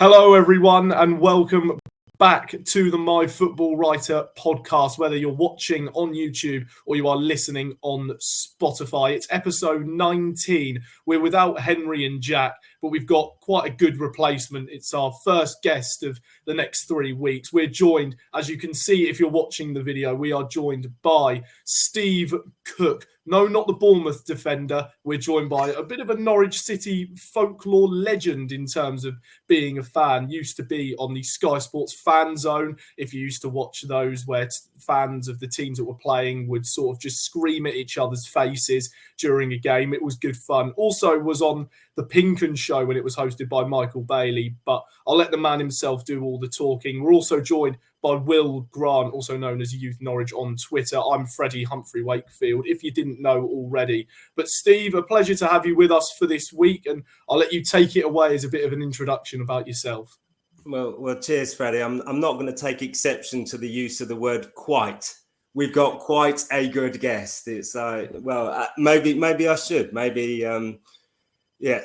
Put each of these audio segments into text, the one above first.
Hello, everyone, and welcome back to the MyFootballWriter podcast, whether you're watching on YouTube or you are listening on Spotify. It's episode 19. We're without Henry and Jack, but we've got quite a good replacement. It's our first guest of the next 3 weeks. We're joined, as you can see if you're watching the video, we are joined by Steve Cook. No, not the Bournemouth defender. We're joined by a bit of a Norwich City folklore legend in terms of being a fan. Used to be on the Sky Sports fan zone. If you used to watch those where fans of the teams that were playing would sort of just scream at each other's faces during a game. It was good fun. Also was on the Pink 'Un Show when it was hosted by Michael Bailey, but I'll let the man himself do all the talking. We're also joined by Will Grant, also known as Youth Norwich on Twitter. I'm Freddie Humphrey Wakefield, if you didn't know already. But Steve, a pleasure to have you with us for this week, and I'll let you take it away as a bit of an introduction about yourself. Well, cheers, Freddie. I'm not going to take exception to the use of the word quite. We've got quite a good guest. It's maybe I should. Maybe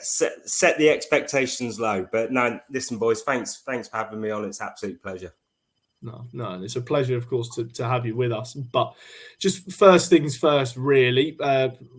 set the expectations low. But no, listen, boys, thanks for having me on. It's an absolute pleasure. No, it's a pleasure, of course, to have you with us. But just first things first, really,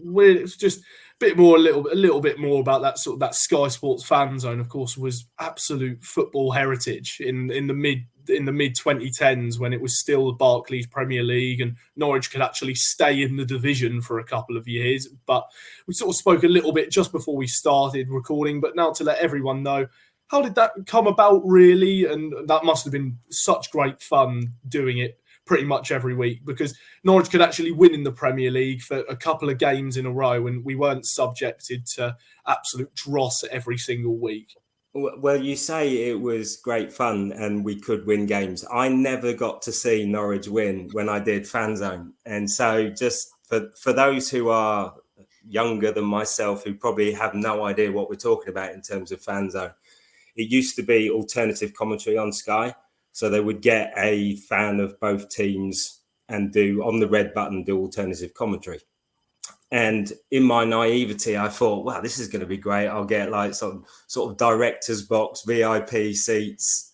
we're just a little bit more about that Sky Sports fan zone. Of course, was absolute football heritage in the mid 2010s when it was still the Barclays Premier League and Norwich could actually stay in the division for a couple of years. But we sort of spoke a little bit just before we started recording. But now to let everyone know, how did that come about, really? And that must have been such great fun doing it pretty much every week because Norwich could actually win in the Premier League for a couple of games in a row and we weren't subjected to absolute dross every single week. Well, you say it was great fun and we could win games. I never got to see Norwich win when I did Fan Zone. And so just for those who are younger than myself, who probably have no idea what we're talking about in terms of Fan Zone, it used to be alternative commentary on Sky. So they would get a fan of both teams and do, on the red button, do alternative commentary. And in my naivety, I thought, wow, this is going to be great. I'll get like some sort of director's box, VIP seats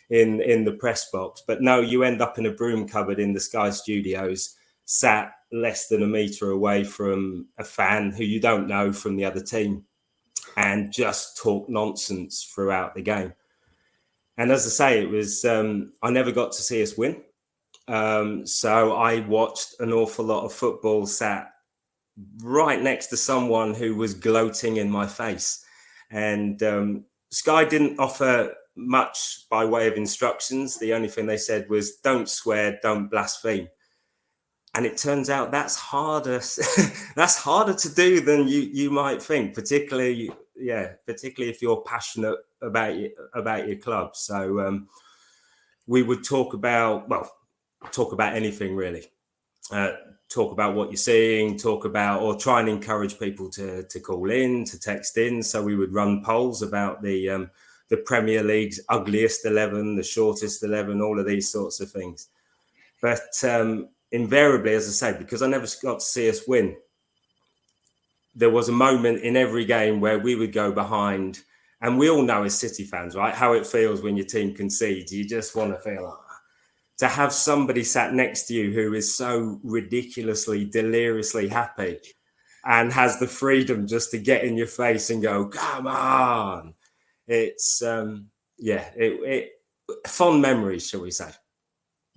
in the press box. But no, you end up in a broom cupboard in the Sky studios, sat less than a metre away from a fan who you don't know from the other team, and just talk nonsense throughout the game. And as I say, it was I never got to see us win. So I watched an awful lot of football, sat right next to someone who was gloating in my face. And Sky didn't offer much by way of instructions. The only thing they said was, don't swear, don't blaspheme. And it turns out that's harder. That's harder to do than you might think, particularly if you're passionate about your club. So we would talk about anything really. Talk about what you're seeing. Or try and encourage people to call in, to text in. So we would run polls about the Premier League's ugliest 11, the shortest 11, all of these sorts of things. But invariably, as I say, because I never got to see us win, there was a moment in every game where we would go behind, and we all know as City fans, right, how it feels when your team concedes. You just want to feel to have somebody sat next to you who is so ridiculously, deliriously happy and has the freedom just to get in your face and go, come on. It's, fond memories, shall we say.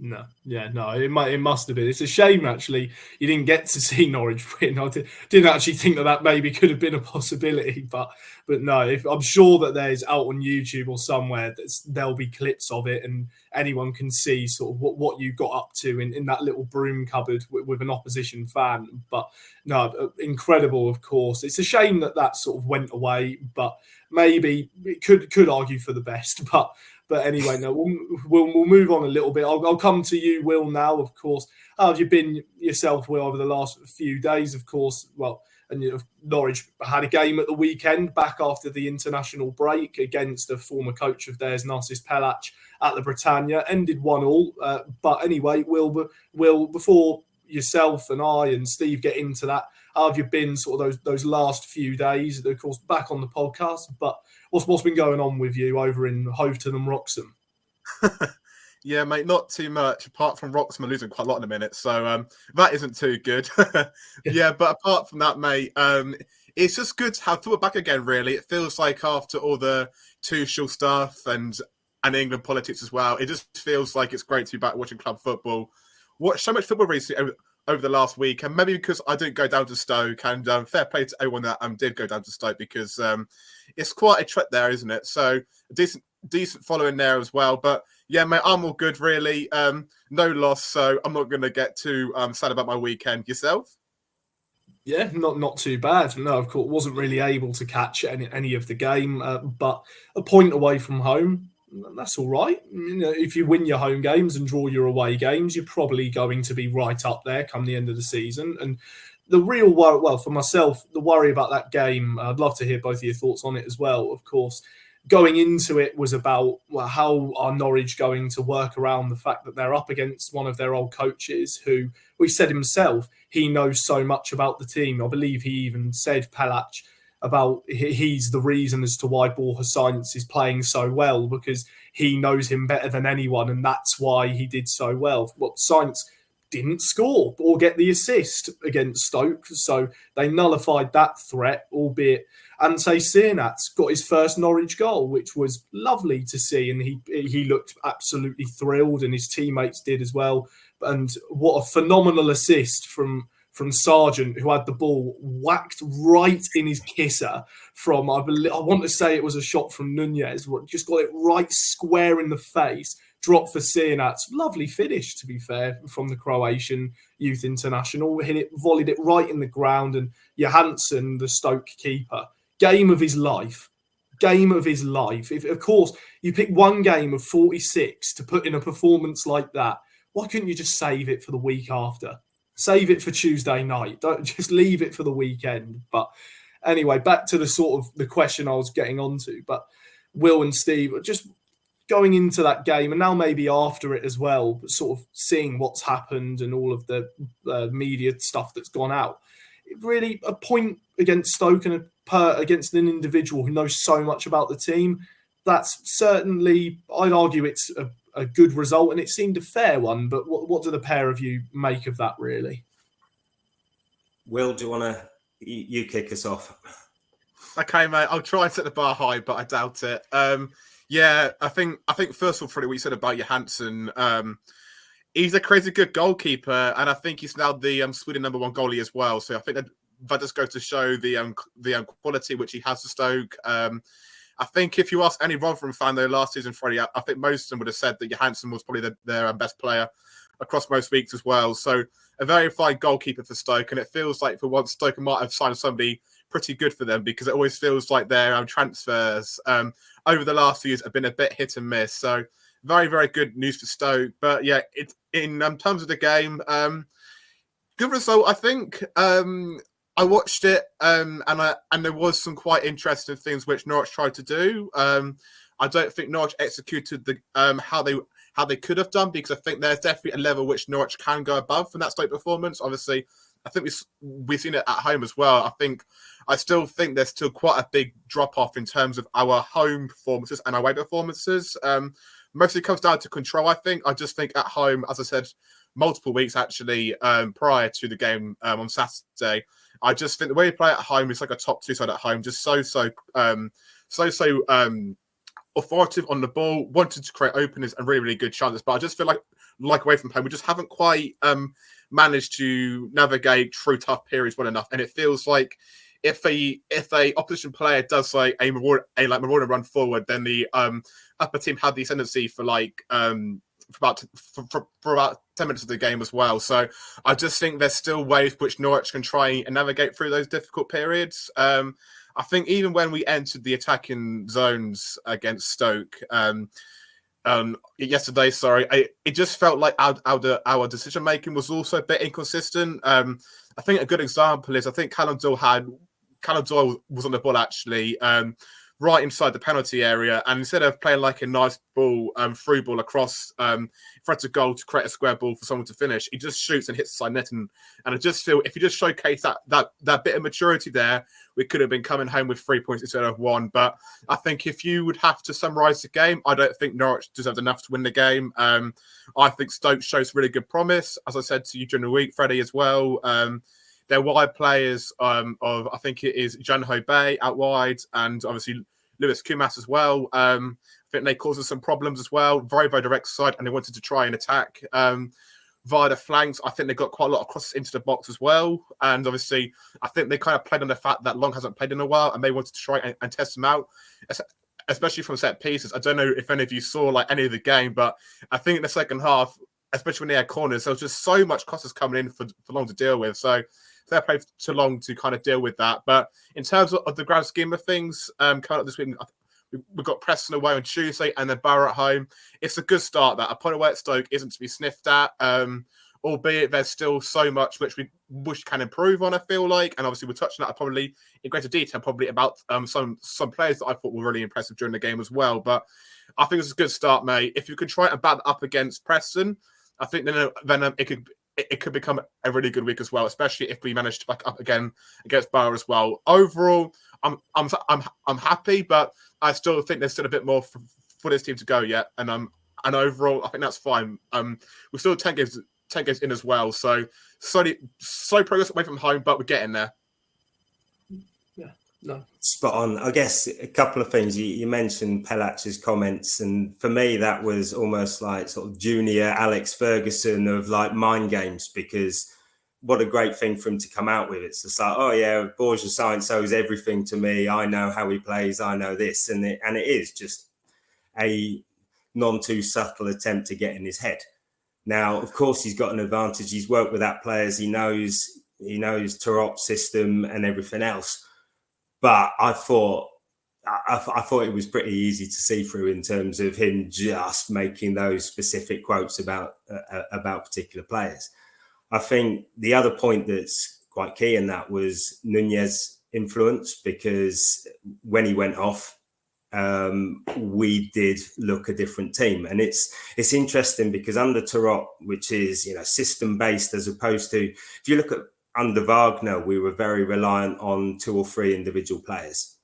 No, it must have been. It's a shame, actually, you didn't get to see Norwich win. I didn't actually think that maybe could have been a possibility, but no, I'm sure that there's out on YouTube or somewhere there'll be clips of it, and anyone can see sort of what you got up to in that little broom cupboard with an opposition fan. But no, incredible, of course. It's a shame that sort of went away, but maybe it could argue for the best, But anyway, no, we'll move on a little bit. I'll come to you, Will, now, of course. How have you been yourself, Will, over the last few days, of course? Well, and Norwich had a game at the weekend back after the international break against a former coach of theirs, Narcis Pelac, at the Britannia. Ended 1-1. But anyway, Will, before yourself and I and Steve get into that, how have you been sort of those last few days? Of course, back on the podcast, but what's been going on with you over in Hoveton and Wroxham? Yeah, mate, not too much, apart from Wroxham losing quite a lot in a minute, so that isn't too good. Yeah, but apart from that, mate, it's just good to have football back again, really. It feels like after all the Tuchel stuff and England politics as well, it just feels like it's great to be back watching club football. Watched so much football recently over the last week, and maybe because I didn't go down to Stoke, and fair play to everyone that did go down to Stoke, because it's quite a trek there, isn't it? So decent following there as well. But yeah, mate, I'm all good, really. No loss, so I'm not going to get too sad about my weekend. Yourself? Yeah, not too bad. No, of course, wasn't really able to catch any of the game, but a point away from home, that's all right. You know, if you win your home games and draw your away games, you're probably going to be right up there come the end of the season. And the real worry, well, for myself, the worry about that game, I'd love to hear both of your thoughts on it as well, of course. Going into it was about, well, how are Norwich going to work around the fact that they're up against one of their old coaches who, he said himself, he knows so much about the team. I believe he even said, Palach, about he's the reason as to why Borja Sainz is playing so well, because he knows him better than anyone, and that's why he did so well. Well, Sainz didn't score or get the assist against Stoke, so they nullified that threat, albeit Ante Siernat's got his first Norwich goal, which was lovely to see, and he looked absolutely thrilled, and his teammates did as well. And what a phenomenal assist from Sargent, who had the ball whacked right in his kisser from, I want to say it was a shot from Nunez, just got it right square in the face, dropped for Siernat's. Lovely finish, to be fair, from the Croatian youth international. Volleyed it right in the ground, and Johansson, the Stoke keeper, game of his life. If, of course, you pick one game of 46 to put in a performance like that, why couldn't you just save it for the week after? Save it for Tuesday night. Don't just leave it for the weekend. But anyway, back to the sort of the question I was getting onto. But Will and Steve, just going into that game, and now maybe after it as well, but sort of seeing what's happened and all of the media stuff that's gone out. Really, a point against Stoke and against an individual who knows so much about the team, that's certainly, I'd argue it's a good result, and it seemed a fair one. But what do the pair of you make of that, really? Will, do you want to you kick us off? Okay, mate. I'll try and set the bar high, but I doubt it. Yeah, I think first of all, Freddie, what you said about Johansson, he's a crazy good goalkeeper, and I think he's now the Sweden #1 goalie as well. So I think that just goes to show the quality which he has to Stoke. I think if you ask any Rotherham fan though last season, Freddie, I think most of them would have said that Johansson was probably their best player across most weeks as well. So a very fine goalkeeper for Stoke, and it feels like for once Stoke might have signed somebody pretty good for them, because it always feels like their transfers over the last few years have been a bit hit and miss. So very, very good news for Stoke. But yeah, in terms of the game, good result, I think. I watched it, and there was some quite interesting things which Norwich tried to do. I don't think Norwich executed the how they could have done, because I think there's definitely a level which Norwich can go above from that Stoke performance. Obviously, I think we've seen it at home as well. I still think there's still quite a big drop off in terms of our home performances and away performances. Mostly comes down to control, I think. I just think at home, as I said, multiple weeks actually prior to the game on Saturday, I just think the way we play at home is like a top two side at home, just so authoritative on the ball, wanted to create openings and really, really good chances. But I just feel like away from home, we just haven't quite managed to navigate through tough periods well enough. And it feels like if a opposition player does like a Marauder run forward, then the upper team have the ascendancy for about 10 minutes of the game as well. So I just think there's still ways which Norwich can try and navigate through those difficult periods. I think even when we entered the attacking zones against Stoke yesterday, it just felt like our decision making was also a bit inconsistent. I think a good example is I think Callum Doyle was on the ball actually right inside the penalty area, and instead of playing like a nice ball, through ball across in front of goal to create a square ball for someone to finish, he just shoots and hits the side net. And I just feel if you just showcase that bit of maturity there, we could have been coming home with 3 points instead of 1. But I think if you would have to summarise the game, I don't think Norwich deserved enough to win the game. I think Stoke shows really good promise, as I said to you during the week, Freddie, as well. They're wide players of, I think it is Jan Ho Bay out wide, and obviously Lewis Kumas as well. I think they caused us some problems as well. Very, very direct side, and they wanted to try and attack via the flanks. I think they got quite a lot of crosses into the box as well. And obviously, I think they kind of played on the fact that Long hasn't played in a while, and they wanted to try and test him out, especially from set pieces. I don't know if any of you saw like any of the game, but I think in the second half, especially when they had corners, there was just so much crosses coming in for Long to deal with. So fair play to Long to kind of deal with that. But in terms of the grand scheme of things, coming up this week, we've got Preston away on Tuesday and then Borough at home. It's a good start. That a point away at Stoke isn't to be sniffed at, albeit there's still so much which we wish can improve on, I feel like. And obviously we're touching that probably in greater detail, probably about some players that I thought were really impressive during the game as well. But I think it's a good start, mate. If you could try and bat up against Preston, I think then it could become a really good week as well, especially if we manage to back up again against Borough as well. Overall, I'm happy, but I still think there's still a bit more for this team to go yet. And overall, I think that's fine. We're still 10 games in as well, so slow progress away from home, but we're getting there. No. Spot on. I guess a couple of things. You mentioned Pelac's comments, and for me that was almost like sort of junior Alex Ferguson of like mind games, because what a great thing for him to come out with. It's just like, oh yeah, Borja so-and-so is everything to me. I know how he plays. I know this. And it is just a non too subtle attempt to get in his head. Now, of course, he's got an advantage. He's worked with that players. He knows Turop's system and everything else. But I thought it was pretty easy to see through in terms of him just making those specific quotes about particular players. I think the other point that's quite key in that was Nunez's influence, because when he went off, we did look a different team. And it's interesting because under Turop, which is system based, as opposed to, if you look at under Wagner, we were very reliant on 2 or 3 individual players.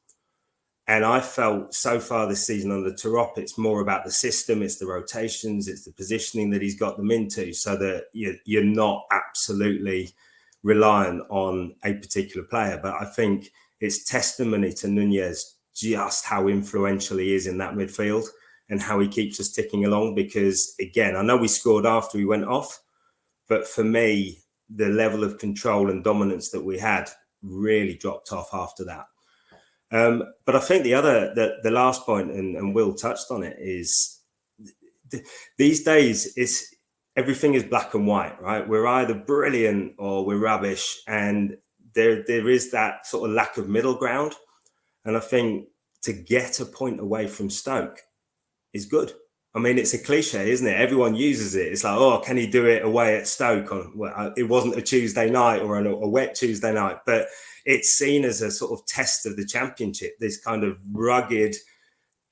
And I felt so far this season under Turop, it's more about the system, it's the rotations, it's the positioning that he's got them into, so that you're not absolutely reliant on a particular player. But I think it's testimony to Nunez just how influential he is in that midfield and how he keeps us ticking along. Because, again, I know we scored after we went off, but for me, the level of control and dominance that we had really dropped off after that. But I think the last point, and Will touched on it, is these days everything is black and white, right? We're either brilliant or we're rubbish, and there is that sort of lack of middle ground. And I think to get a point away from Stoke is good. I mean, it's a cliche, isn't it? Everyone uses it. It's like, oh, can he do it away at Stoke? It wasn't a Tuesday night or a wet Tuesday night, but it's seen as a sort of test of the Championship, this kind of rugged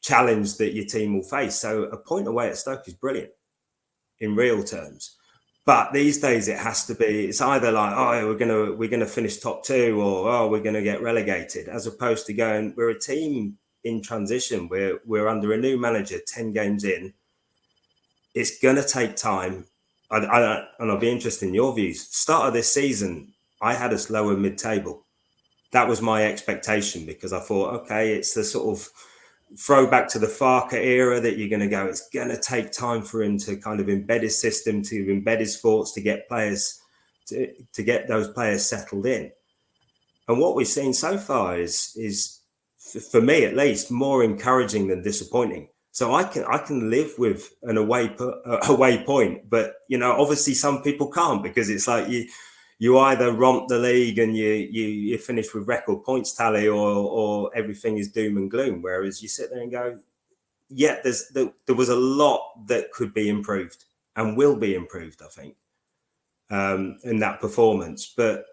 challenge that your team will face. So a point away at Stoke is brilliant in real terms. But these days it has to be, it's either like, oh, we're gonna finish top 2, or oh, we're gonna get relegated, as opposed to going, we're a team in transition. We're under a new manager, 10 games in. It's going to take time. And I'll be interested in your views. Start of this season, I had us lower mid-table. That was my expectation, because I thought, okay, it's the sort of throwback to the Farker era that you're going to go, it's going to take time for him to kind of embed his system, to embed his thoughts, to get players, to get those players settled in. And what we've seen so far is, for me at least, more encouraging than disappointing. So I can live with an away point, but obviously some people can't, because it's like you either romp the league and you finish with record points tally, or everything is doom and gloom. Whereas you sit there and go, yeah, there was a lot that could be improved and will be improved, I think, in that performance, but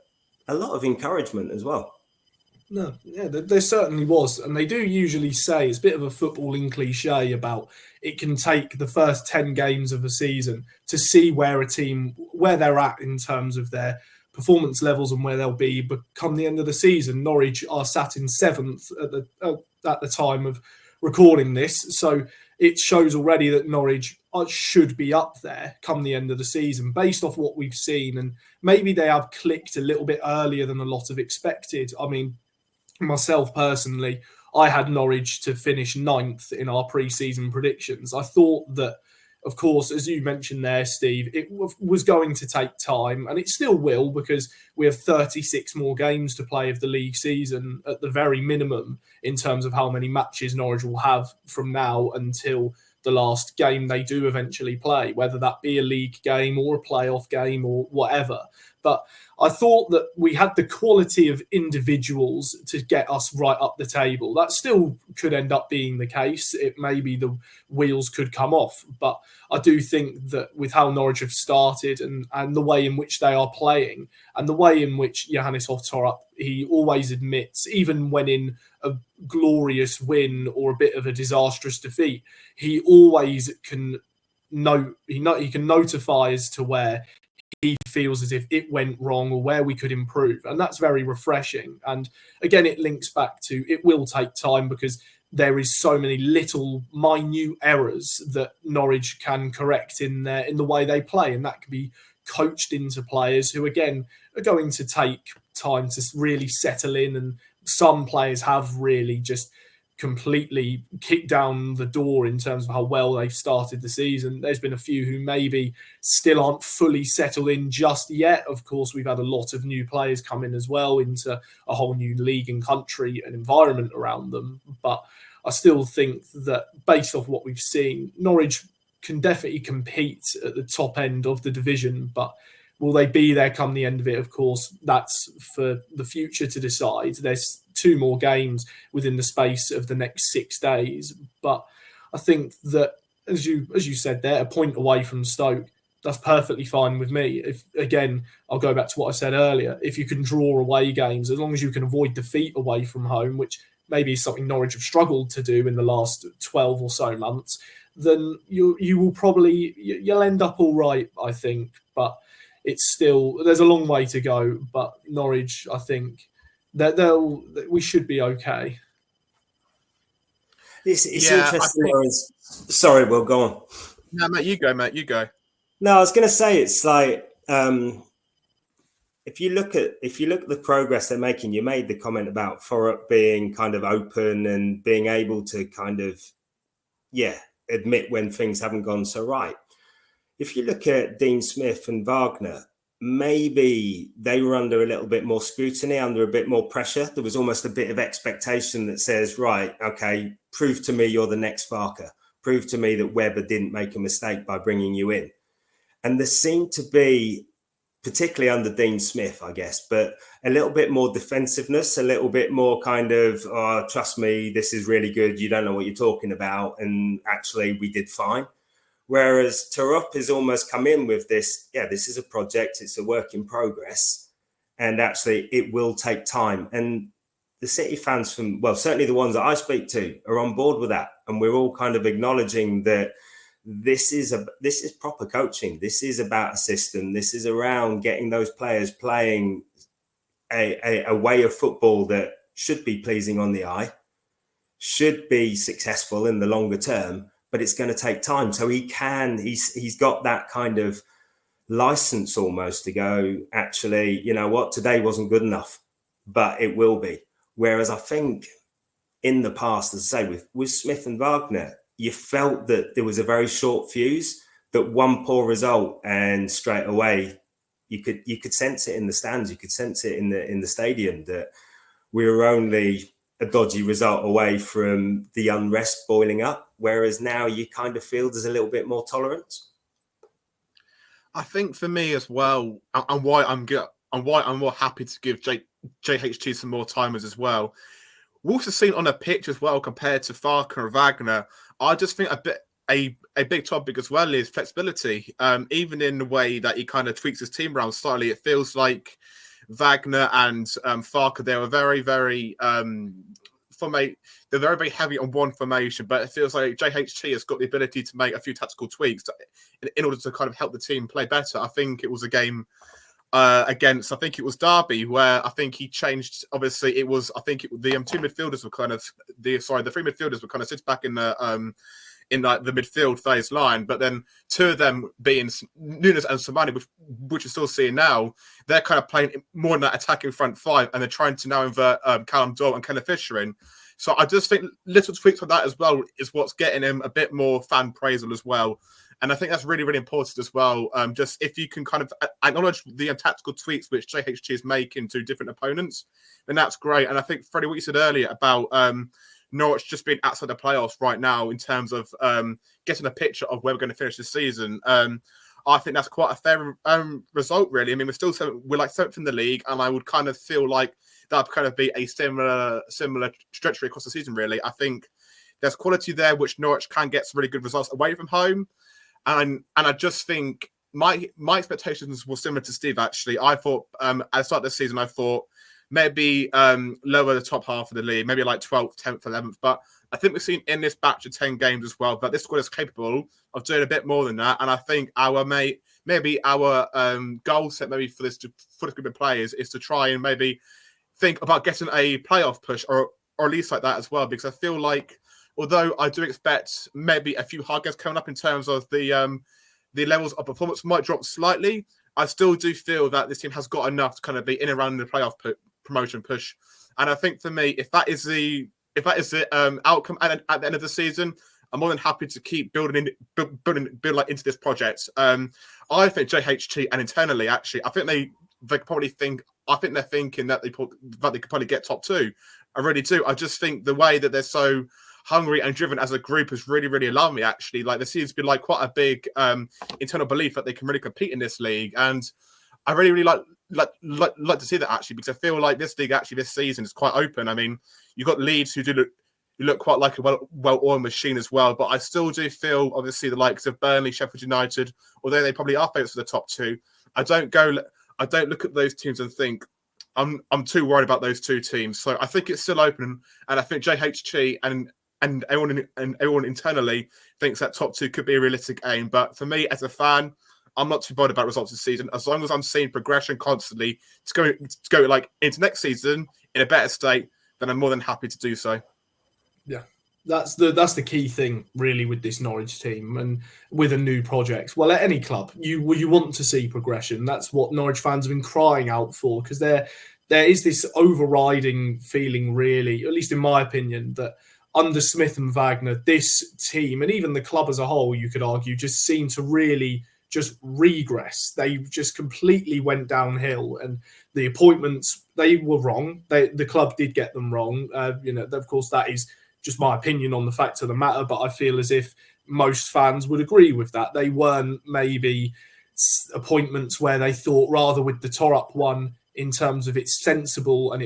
a lot of encouragement as well. No, yeah, there certainly was. And they do usually say, it's a bit of a footballing cliche about it can take the first 10 games of a season to see where where they're at in terms of their performance levels and where they'll be come the end of the season. Norwich are sat in 7th at the time of recording this. So it shows already that Norwich should be up there come the end of the season based off what we've seen. And maybe they have clicked a little bit earlier than a lot have expected. I mean, myself personally, I had Norwich to finish 9th in our pre-season predictions. I thought that, of course, as you mentioned there, Steve, it was going to take time, and it still will, because we have 36 more games to play of the league season at the very minimum in terms of how many matches Norwich will have from now until the last game they do eventually play, whether that be a league game or a playoff game or whatever. But I thought that we had the quality of individuals to get us right up the table. That still could end up being the case. It maybe the wheels could come off. But I do think that with how Norwich have started and the way in which they are playing and the way in which Johannes Oftorup, he always admits, even when in a glorious win or a bit of a disastrous defeat, he always can he can notify as to where he feels as if it went wrong or where we could improve. And that's very refreshing. And again, it links back to it will take time because there is so many little minute errors that Norwich can correct in the way they play. And that can be coached into players who, again, are going to take time to really settle in. And some players have really just completely kicked down the door in terms of how well they've started the season. There's been a few who maybe still aren't fully settled in just yet. Of course, we've had a lot of new players come in as well into a whole new league and country and environment around them. But I still think that based off what we've seen, Norwich can definitely compete at the top end of the division, but will they be there come the end of it? Of course, that's for the future to decide. There's 2 more games within the space of the next 6 days. But I think that, as you said there, a point away from Stoke, that's perfectly fine with me. If, again, I'll go back to what I said earlier. If you can draw away games, as long as you can avoid defeat away from home, which maybe is something Norwich have struggled to do in the last 12 or so months, then you will probably, you'll end up all right, I think. But it's still, there's a long way to go, but Norwich, I think that we should be okay. It's interesting. Sorry, Will, go on. No, mate, you go. No, I was going to say, it's like, if you look at the progress they're making, you made the comment about Forup being kind of open and being able to kind of, admit when things haven't gone so right. If you look at Dean Smith and Wagner, maybe they were under a little bit more scrutiny, under a bit more pressure. There was almost a bit of expectation that says, right, okay, prove to me you're the next Farker. Prove to me that Webber didn't make a mistake by bringing you in. And there seemed to be, particularly under Dean Smith, I guess, but a little bit more defensiveness, a little bit more kind of, oh, trust me, this is really good. You don't know what you're talking about. And actually, we did fine. Whereas Tarup has almost come in with this, this is a project, it's a work in progress, and actually it will take time. And the City fans certainly the ones that I speak to are on board with that. And we're all kind of acknowledging that this is proper coaching. This is about a system. This is around getting those players playing a way of football that should be pleasing on the eye, should be successful in the longer term. But it's going to take time. So he's got that kind of license almost to go, actually, you know what, today wasn't good enough, but it will be. Whereas I think in the past, as I say, with Smith and Wagner, you felt that there was a very short fuse, that one poor result and straight away you could sense it in the stands, you could sense it in the stadium that we were only a dodgy result away from the unrest boiling up. Whereas now you kind of feel there's a little bit more tolerance. I think for me as well, and why I'm more happy to give JHT some more timers as well. We've also seen on a pitch as well compared to Farker and Wagner. I just think a big topic as well is flexibility. Even in the way that he kind of tweaks his team around slightly, it feels like Wagner and Farke, they were very, very they're very, very heavy on one formation, but it feels like JHT has got the ability to make a few tactical tweaks in order to kind of help the team play better. I think it was a game against, I think it was Derby, where I think he changed. Obviously, it was, I think the two midfielders were kind of the three midfielders were kind of sit back in the midfield phase line, but then two of them being Nunes and Somani, which we're still seeing now, they're kind of playing more in that attacking front five, and they're trying to now invert Callum Doyle and Kenneth Fisher in. So I just think little tweaks like that as well is what's getting him a bit more fan praisal as well. And I think that's really, really important as well. Just if you can kind of acknowledge the tactical tweaks which JHT is making to different opponents, then that's great. And I think, Freddie, what you said earlier about Norwich just being outside the playoffs right now in terms of getting a picture of where we're going to finish this season, I think that's quite a fair result, really. I mean, we're like seventh in the league, and I would kind of feel like that would kind of be a similar trajectory across the season, really. I think there's quality there, which Norwich can get some really good results away from home. And I just think my expectations were similar to Steve, actually. I thought at the start of the season, I thought maybe lower the top half of the league, maybe like 12th, 10th, 11th. But I think we've seen in this batch of 10 games as well that this squad is capable of doing a bit more than that. And I think our goal set maybe for this group of players is to try and maybe think about getting a playoff push or at least like that as well. Because I feel like, although I do expect maybe a few hard games coming up in terms of the levels of performance might drop slightly, I still do feel that this team has got enough to kind of be in and around the playoff promotion push. And I think for me, if that is the outcome at the end of the season, I'm more than happy to keep building into this project. I think JHT and internally, actually, I think they probably think. I think they're thinking that they could probably get top two. I really do. I just think the way that they're so hungry and driven as a group has really, really alarmed me, actually. Like, there seems to be like quite a big internal belief that they can really compete in this league. And I really, really like to see that, actually, because I feel like this league, actually, this season is quite open. I mean, you've got Leeds who look quite like a well-oiled machine as well. But I still do feel, obviously, the likes of Burnley, Sheffield United, although they probably are favourites for the top two, I don't look at those teams and think, I'm too worried about those two teams. So I think it's still open. And I think JHT and everyone internally thinks that top two could be a realistic aim. But for me, as a fan, I'm not too bothered about results this season. As long as I'm seeing progression constantly to go like into next season in a better state, then I'm more than happy to do so. Yeah, that's the key thing, really, with this Norwich team and with a new project. Well, at any club, you want to see progression. That's what Norwich fans have been crying out for, because there is this overriding feeling, really, at least in my opinion, that under Smith and Wagner, this team, and even the club as a whole, you could argue, just seemed to really just regress. They just completely went downhill, and the appointments, they were wrong. The club did get them wrong. Of course, that is just my opinion on the fact of the matter, but I feel as if most fans would agree with that. They weren't maybe appointments where they thought, rather with the Torup one, in terms of it's sensible and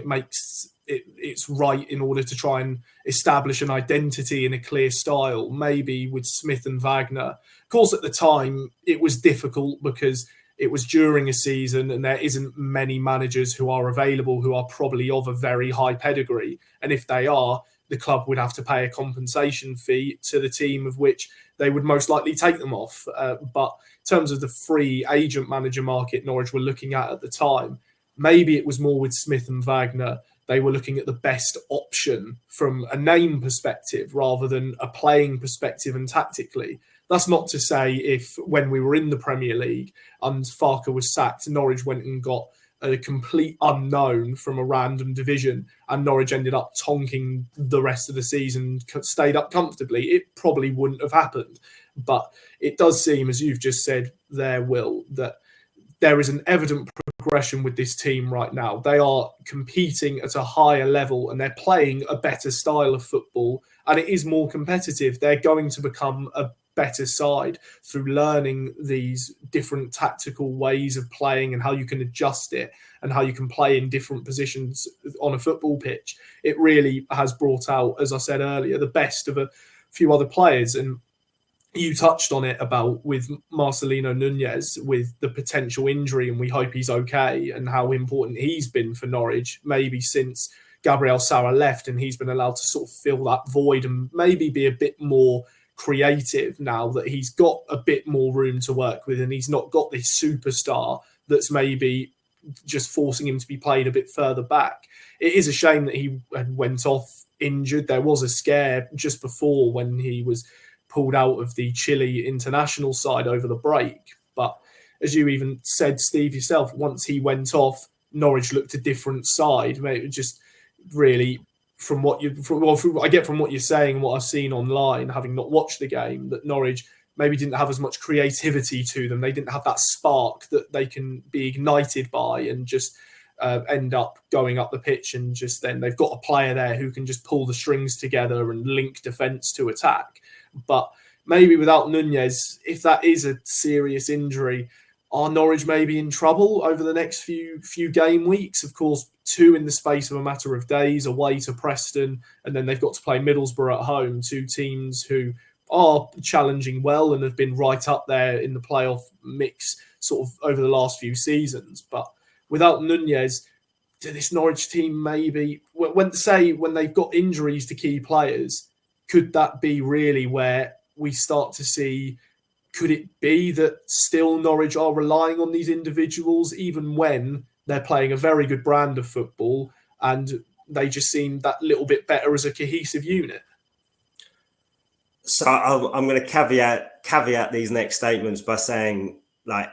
it's right in order to try and establish an identity in a clear style. Maybe with Smith and Wagner, of course, at the time it was difficult because it was during a season and there isn't many managers who are available who are probably of a very high pedigree. And if they are, the club would have to pay a compensation fee to the team of which they would most likely take them off. But in terms of the free agent manager market Norwich were looking at the time, maybe it was more with Smith and Wagner. They were looking at the best option from a name perspective rather than a playing perspective and tactically. That's not to say if when we were in the Premier League and Farke was sacked, Norwich went and got a complete unknown from a random division and Norwich ended up tonking the rest of the season, stayed up comfortably. It probably wouldn't have happened. But it does seem, as you've just said there, Will, that there is an evident progression with this team right now. They are competing at a higher level and they're playing a better style of football, and it is more competitive. They're going to become a better side through learning these different tactical ways of playing and how you can adjust it and how you can play in different positions on a football pitch. It really has brought out, as I said earlier, the best of a few other players. And you touched on it about with Marcelino Nunez, with the potential injury, and we hope he's okay, and how important he's been for Norwich, maybe since Gabriel Sara left, and he's been allowed to sort of fill that void and maybe be a bit more creative now that he's got a bit more room to work with, and he's not got this superstar that's maybe just forcing him to be played a bit further back. It is a shame that he went off injured. There was a scare just before when he was pulled out of the Chile international side over the break. But as you even said, Steve, yourself, once he went off, Norwich looked a different side. Maybe just really from what I get from what you're saying, what I've seen online, having not watched the game, that Norwich maybe didn't have as much creativity to them. They didn't have that spark that they can be ignited by and just end up going up the pitch, and just then they've got a player there who can just pull the strings together and link defence to attack. But maybe without Nunez, if that is a serious injury, are Norwich maybe in trouble over the next few game weeks? Of course, 2 in the space of a matter of days away to Preston, and then they've got to play Middlesbrough at home, 2 teams who are challenging well and have been right up there in the playoff mix sort of over the last few seasons. But without Nunez, do this Norwich team maybe, when they've got injuries to key players, could that be really where we start to see, could it be that still Norwich are relying on these individuals even when they're playing a very good brand of football and they just seem that little bit better as a cohesive unit? So I'm going to caveat these next statements by saying, like,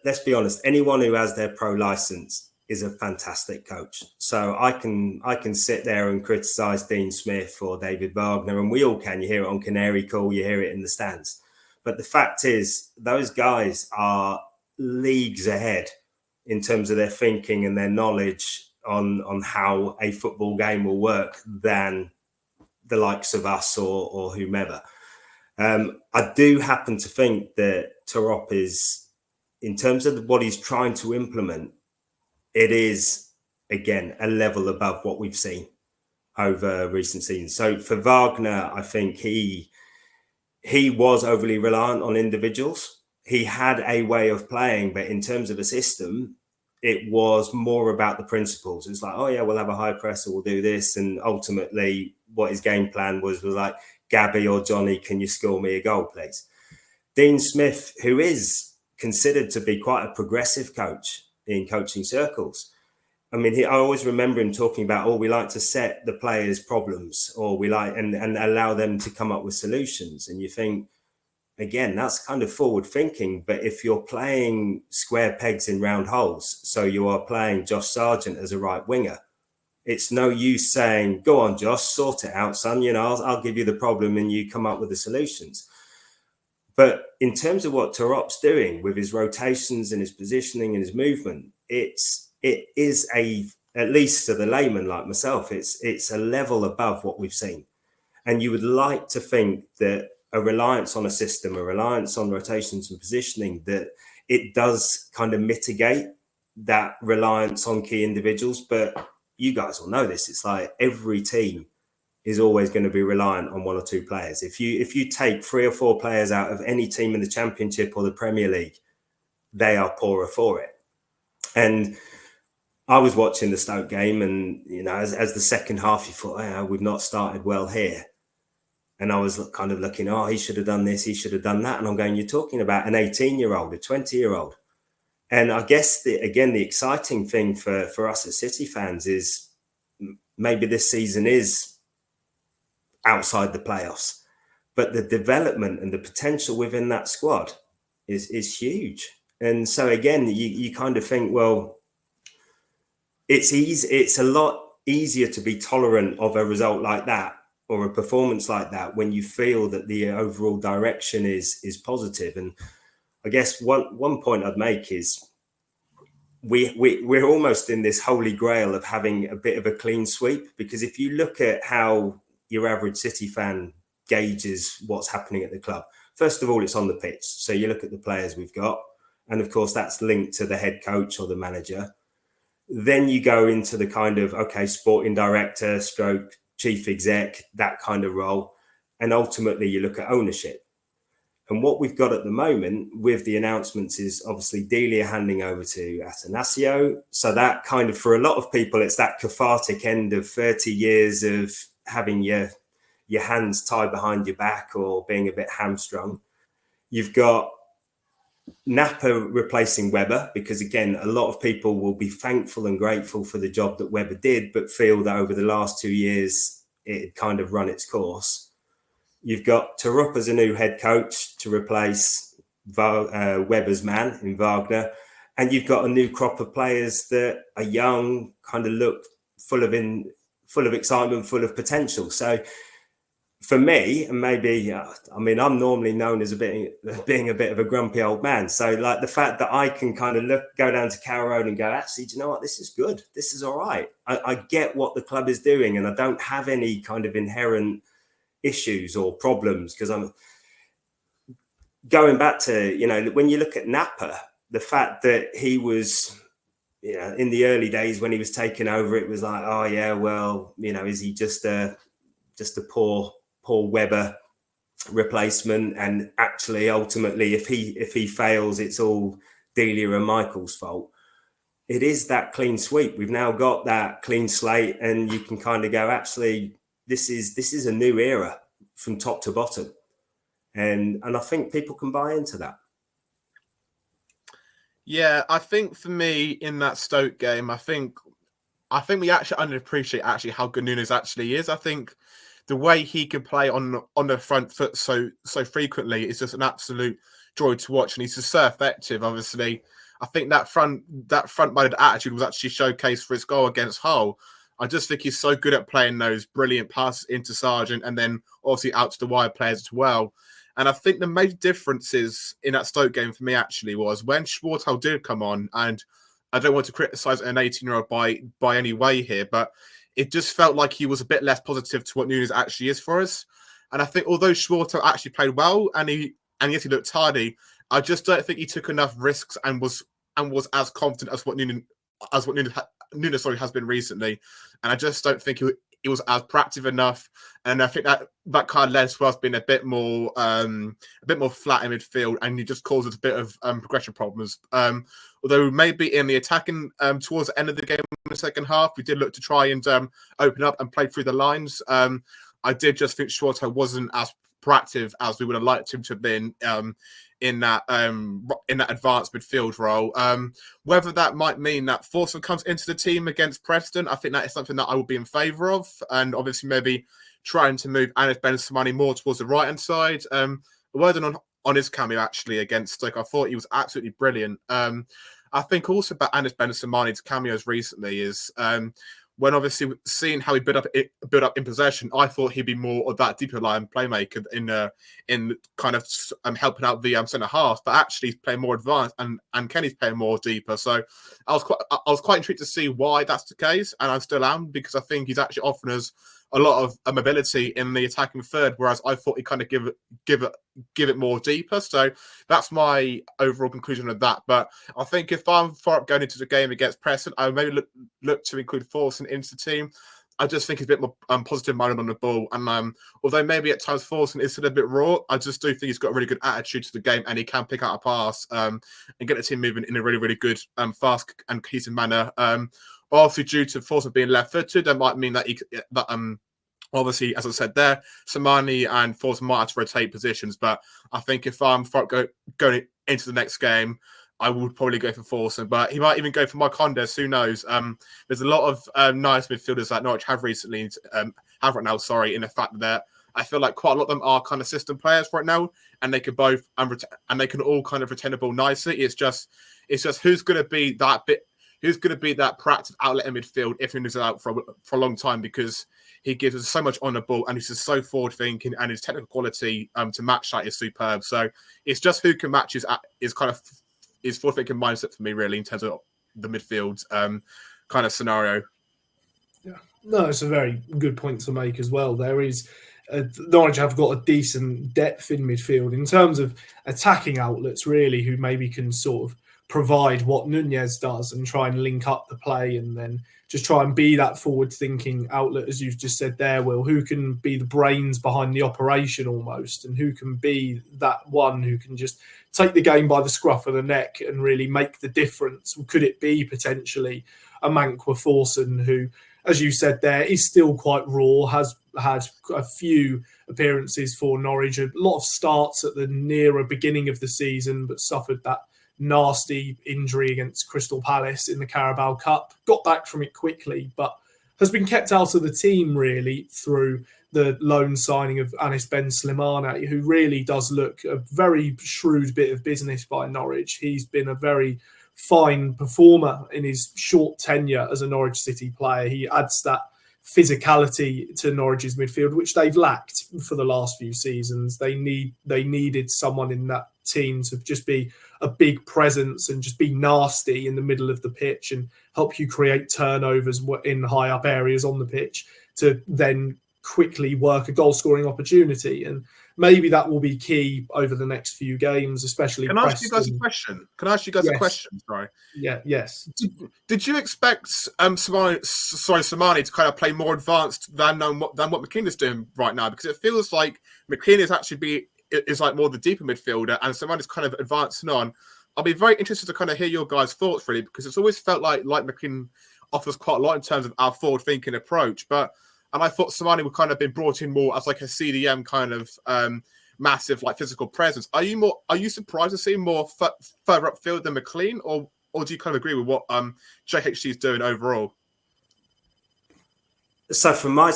let's be honest, anyone who has their pro license is a fantastic coach. So I can sit there and criticize Dean Smith or David Wagner, and we all can. You hear it on Canary Call, you hear it in the stands. But the fact is, those guys are leagues ahead in terms of their thinking and their knowledge on how a football game will work than the likes of us or whomever. I do happen to think that Torop is, in terms of what he's trying to implement, it is, again, a level above what we've seen over recent seasons. So for Wagner, I think he was overly reliant on individuals. He had a way of playing, but in terms of a system, it was more about the principles. It's like, oh yeah, we'll have a high press, or we'll do this. And ultimately what his game plan was like, Gabby or Johnny, can you score me a goal, please? Dean Smith, who is considered to be quite a progressive coach in coaching circles. I mean, I always remember him talking about, we like to set the players' problems, or we like and allow them to come up with solutions. And you think, again, that's kind of forward thinking. But if you're playing square pegs in round holes, so you are playing Josh Sargent as a right winger, it's no use saying, go on, Josh, sort it out, son. You know, I'll give you the problem and you come up with the solutions. But in terms of what Torop's doing with his rotations and his positioning and his movement, it is at least to the layman like myself, it's a level above what we've seen. And you would like to think that a reliance on a system, a reliance on rotations and positioning, that it does kind of mitigate that reliance on key individuals. But you guys will know this. It's like every team is always going to be reliant on 1 or 2 players. If you take 3 or 4 players out of any team in the Championship or the Premier League, they are poorer for it. And I was watching the Stoke game, and you know, as the second half, you thought, we've not started well here. And I was kind of looking, he should have done this, he should have done that. And I'm going, you're talking about an 18-year-old, a 20-year-old. And I guess, the exciting thing for us as City fans is maybe this season is outside the playoffs, but the development and the potential within that squad is huge. And so again, you kind of think, well, it's a lot easier to be tolerant of a result like that or a performance like that when you feel that the overall direction is positive. And I guess one point I'd make is we're almost in this holy grail of having a bit of a clean sweep, because if you look at how your average City fan gauges what's happening at the club, first of all, it's on the pitch. So you look at the players we've got, and of course that's linked to the head coach or the manager. Then you go into the kind of, sporting director, stroke, chief exec, that kind of role. And ultimately you look at ownership. And what we've got at the moment with the announcements is obviously Delia handing over to Atanasio. So that kind of, for a lot of people, it's that cathartic end of 30 years of having your hands tied behind your back or being a bit hamstrung. You've got Napa replacing Webber, because again, a lot of people will be thankful and grateful for the job that Webber did, but feel that over the last 2 years, it had kind of run its course. You've got Tarup as a new head coach to replace Webber's man in Wagner. And you've got a new crop of players that are young, kind of look full of excitement, full of potential. So for me, and maybe, I'm normally known as being a bit of a grumpy old man. So like the fact that I can kind of go down to Carrow Road and go, actually, do you know what? This is good. This is all right. I get what the club is doing, and I don't have any kind of inherent issues or problems, because I'm going back to, when you look at Napa, the fact that he was, in the early days when he was taking over, it was like, oh yeah, well, is he just a poor Webber replacement? And actually, ultimately, if he fails, it's all Delia and Michael's fault. It is that clean sweep. We've now got that clean slate, and you can kind of go, actually, this is a new era from top to bottom. And I think people can buy into that. Yeah, I think for me in that Stoke game, I think we actually underappreciate actually how good Nunes actually is. I think the way he can play on the front foot so frequently is just an absolute joy to watch, and he's just so effective. Obviously, I think that front-minded attitude was actually showcased for his goal against Hull. I just think he's so good at playing those brilliant passes into Sargent and then obviously out to the wide players as well. And I think the major differences in that Stoke game for me actually was when Schwartau did come on, and I don't want to criticise an 18-year-old by any way here, but it just felt like he was a bit less positive to what Nunes actually is for us. And I think although Schwartau actually played well and yes, he looked tardy, I just don't think he took enough risks and was as confident as what Nunes has been recently. And I just don't think he was as proactive enough. And I think that kind of led to us being a bit more flat in midfield, and he just causes a bit of progression problems. Although maybe in the attacking towards the end of the game in the second half, we did look to try and open up and play through the lines. I did just think Schwartau wasn't as proactive as we would have liked him to have been in that advanced midfield role. Whether that might mean that Forson comes into the team against Preston, I think that is something that I would be in favour of, and obviously maybe trying to move Anis Ben-Samani more towards the right hand side. Well done on his cameo actually against Stoke. I thought he was absolutely brilliant. I think also about Anis Ben-Samani's cameos recently is when obviously seeing how he built up in possession, I thought he'd be more of that deeper line playmaker in kind of helping out the centre half, but actually he's playing more advanced and Kenny's playing more deeper. So I was quite intrigued to see why that's the case, and I still am, because I think he's actually offering us a lot of mobility in the attacking third, whereas I thought he kind of give it more deeper. So that's my overall conclusion of that. But I think if I'm far up going into the game against Preston, I maybe look to include Forson into the team. I just think he's a bit more positive-minded on the ball. And although maybe at times Forson is still a bit raw, I just do think he's got a really good attitude to the game, and he can pick out a pass and get the team moving in a really, really good, fast and cohesive manner. Obviously, due to Forson being left-footed, that might mean that obviously, as I said there, Samani and Forson might have to rotate positions. But I think if I'm going into the next game, I would probably go for Forson, but he might even go for Marcondes. Who knows? There's a lot of nice midfielders that Norwich have recently, in the fact that I feel like quite a lot of them are kind of system players right now, and they can both and they can all kind of retain the ball nicely. It's just who's going to be that bit. Who's going to be that proactive outlet in midfield if Nunes is out for a long time, because he gives us so much on the ball and he's just so forward thinking, and his technical quality to match that is superb. So it's just who can match his forward thinking mindset for me, really, in terms of the midfield kind of scenario. Yeah, no, it's a very good point to make as well. There is Norwich have got a decent depth in midfield in terms of attacking outlets, really, who maybe can sort of provide what Nunez does and try and link up the play and then just try and be that forward-thinking outlet, as you've just said there, Will, who can be the brains behind the operation almost, and who can be that one who can just take the game by the scruff of the neck and really make the difference. Could it be potentially a Mankwa Forson who, as you said there, is still quite raw, has had a few appearances for Norwich, a lot of starts at the nearer beginning of the season, but suffered that nasty injury against Crystal Palace in the Carabao Cup, got back from it quickly, but has been kept out of the team really through the loan signing of Anis Ben Slimane, who really does look a very shrewd bit of business by Norwich. He's been a very fine performer in his short tenure as a Norwich City player. He adds that physicality to Norwich's midfield, which they've lacked for the last few seasons. They needed someone in that team to just be a big presence and just be nasty in the middle of the pitch and help you create turnovers in high up areas on the pitch to then quickly work a goal scoring opportunity. And maybe that will be key over the next few games, especially. Can I ask you guys a question? A question? Sorry. Yeah. Yes. Did you expect Slimane to kind of play more advanced than what McKean is doing right now? Because it feels like McKean is like more the deeper midfielder, and Slimane is kind of advancing on. I'll be very interested to kind of hear your guys' thoughts, really, because it's always felt like McKean offers quite a lot in terms of our forward-thinking approach, and I thought Slimane would kind of been brought in more as like a CDM kind of massive like physical presence. Are you surprised to see more further upfield than McLean, or do you kind of agree with what JHC is doing overall? So from my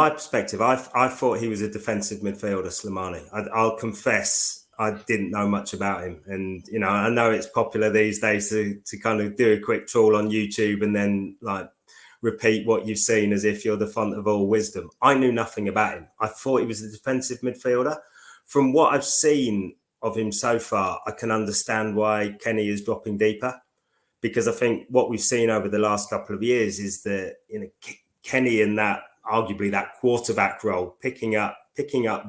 perspective, I thought he was a defensive midfielder, Slimane. I'll confess I didn't know much about him, and I know it's popular these days to kind of do a quick trawl on YouTube and then like repeat what you've seen as if you're the font of all wisdom. I knew nothing about him. I thought he was a defensive midfielder. From what I've seen of him so far, I can understand why Kenny is dropping deeper, because I think what we've seen over the last couple of years is that Kenny in that arguably that quarterback role, picking up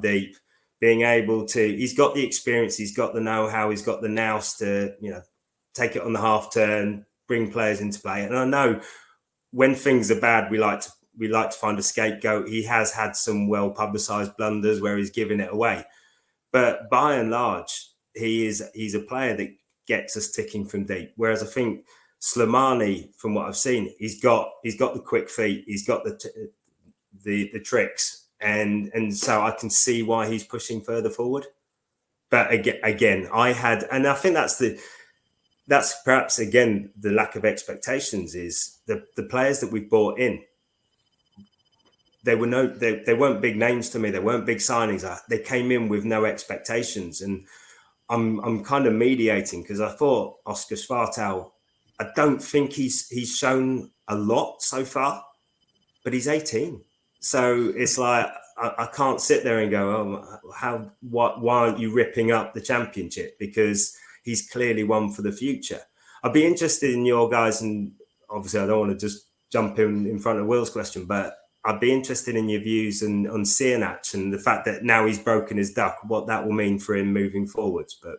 deep, being able to, he's got the experience, he's got the know-how, he's got the nous to take it on the half turn, bring players into play. And I know when things are bad, we like to find a scapegoat. He has had some well-publicised blunders where he's given it away, but by and large, he's a player that gets us ticking from deep. Whereas I think Slimane, from what I've seen, he's got the quick feet, he's got the tricks, and so I can see why he's pushing further forward. But again, I think that's perhaps again the lack of expectations is the players that we've brought in. They weren't big names to me. They weren't big signings. They came in with no expectations, and I'm kind of mediating because I thought Oscar Schwartau, I don't think he's shown a lot so far, but he's 18. So it's like I can't sit there and go, why aren't you ripping up the championship? Because he's clearly one for the future. I'd be interested in your guys, and obviously I don't want to just jump in front of Will's question, but I'd be interested in your views on Cianach and the fact that now he's broken his duck, what that will mean for him moving forwards. But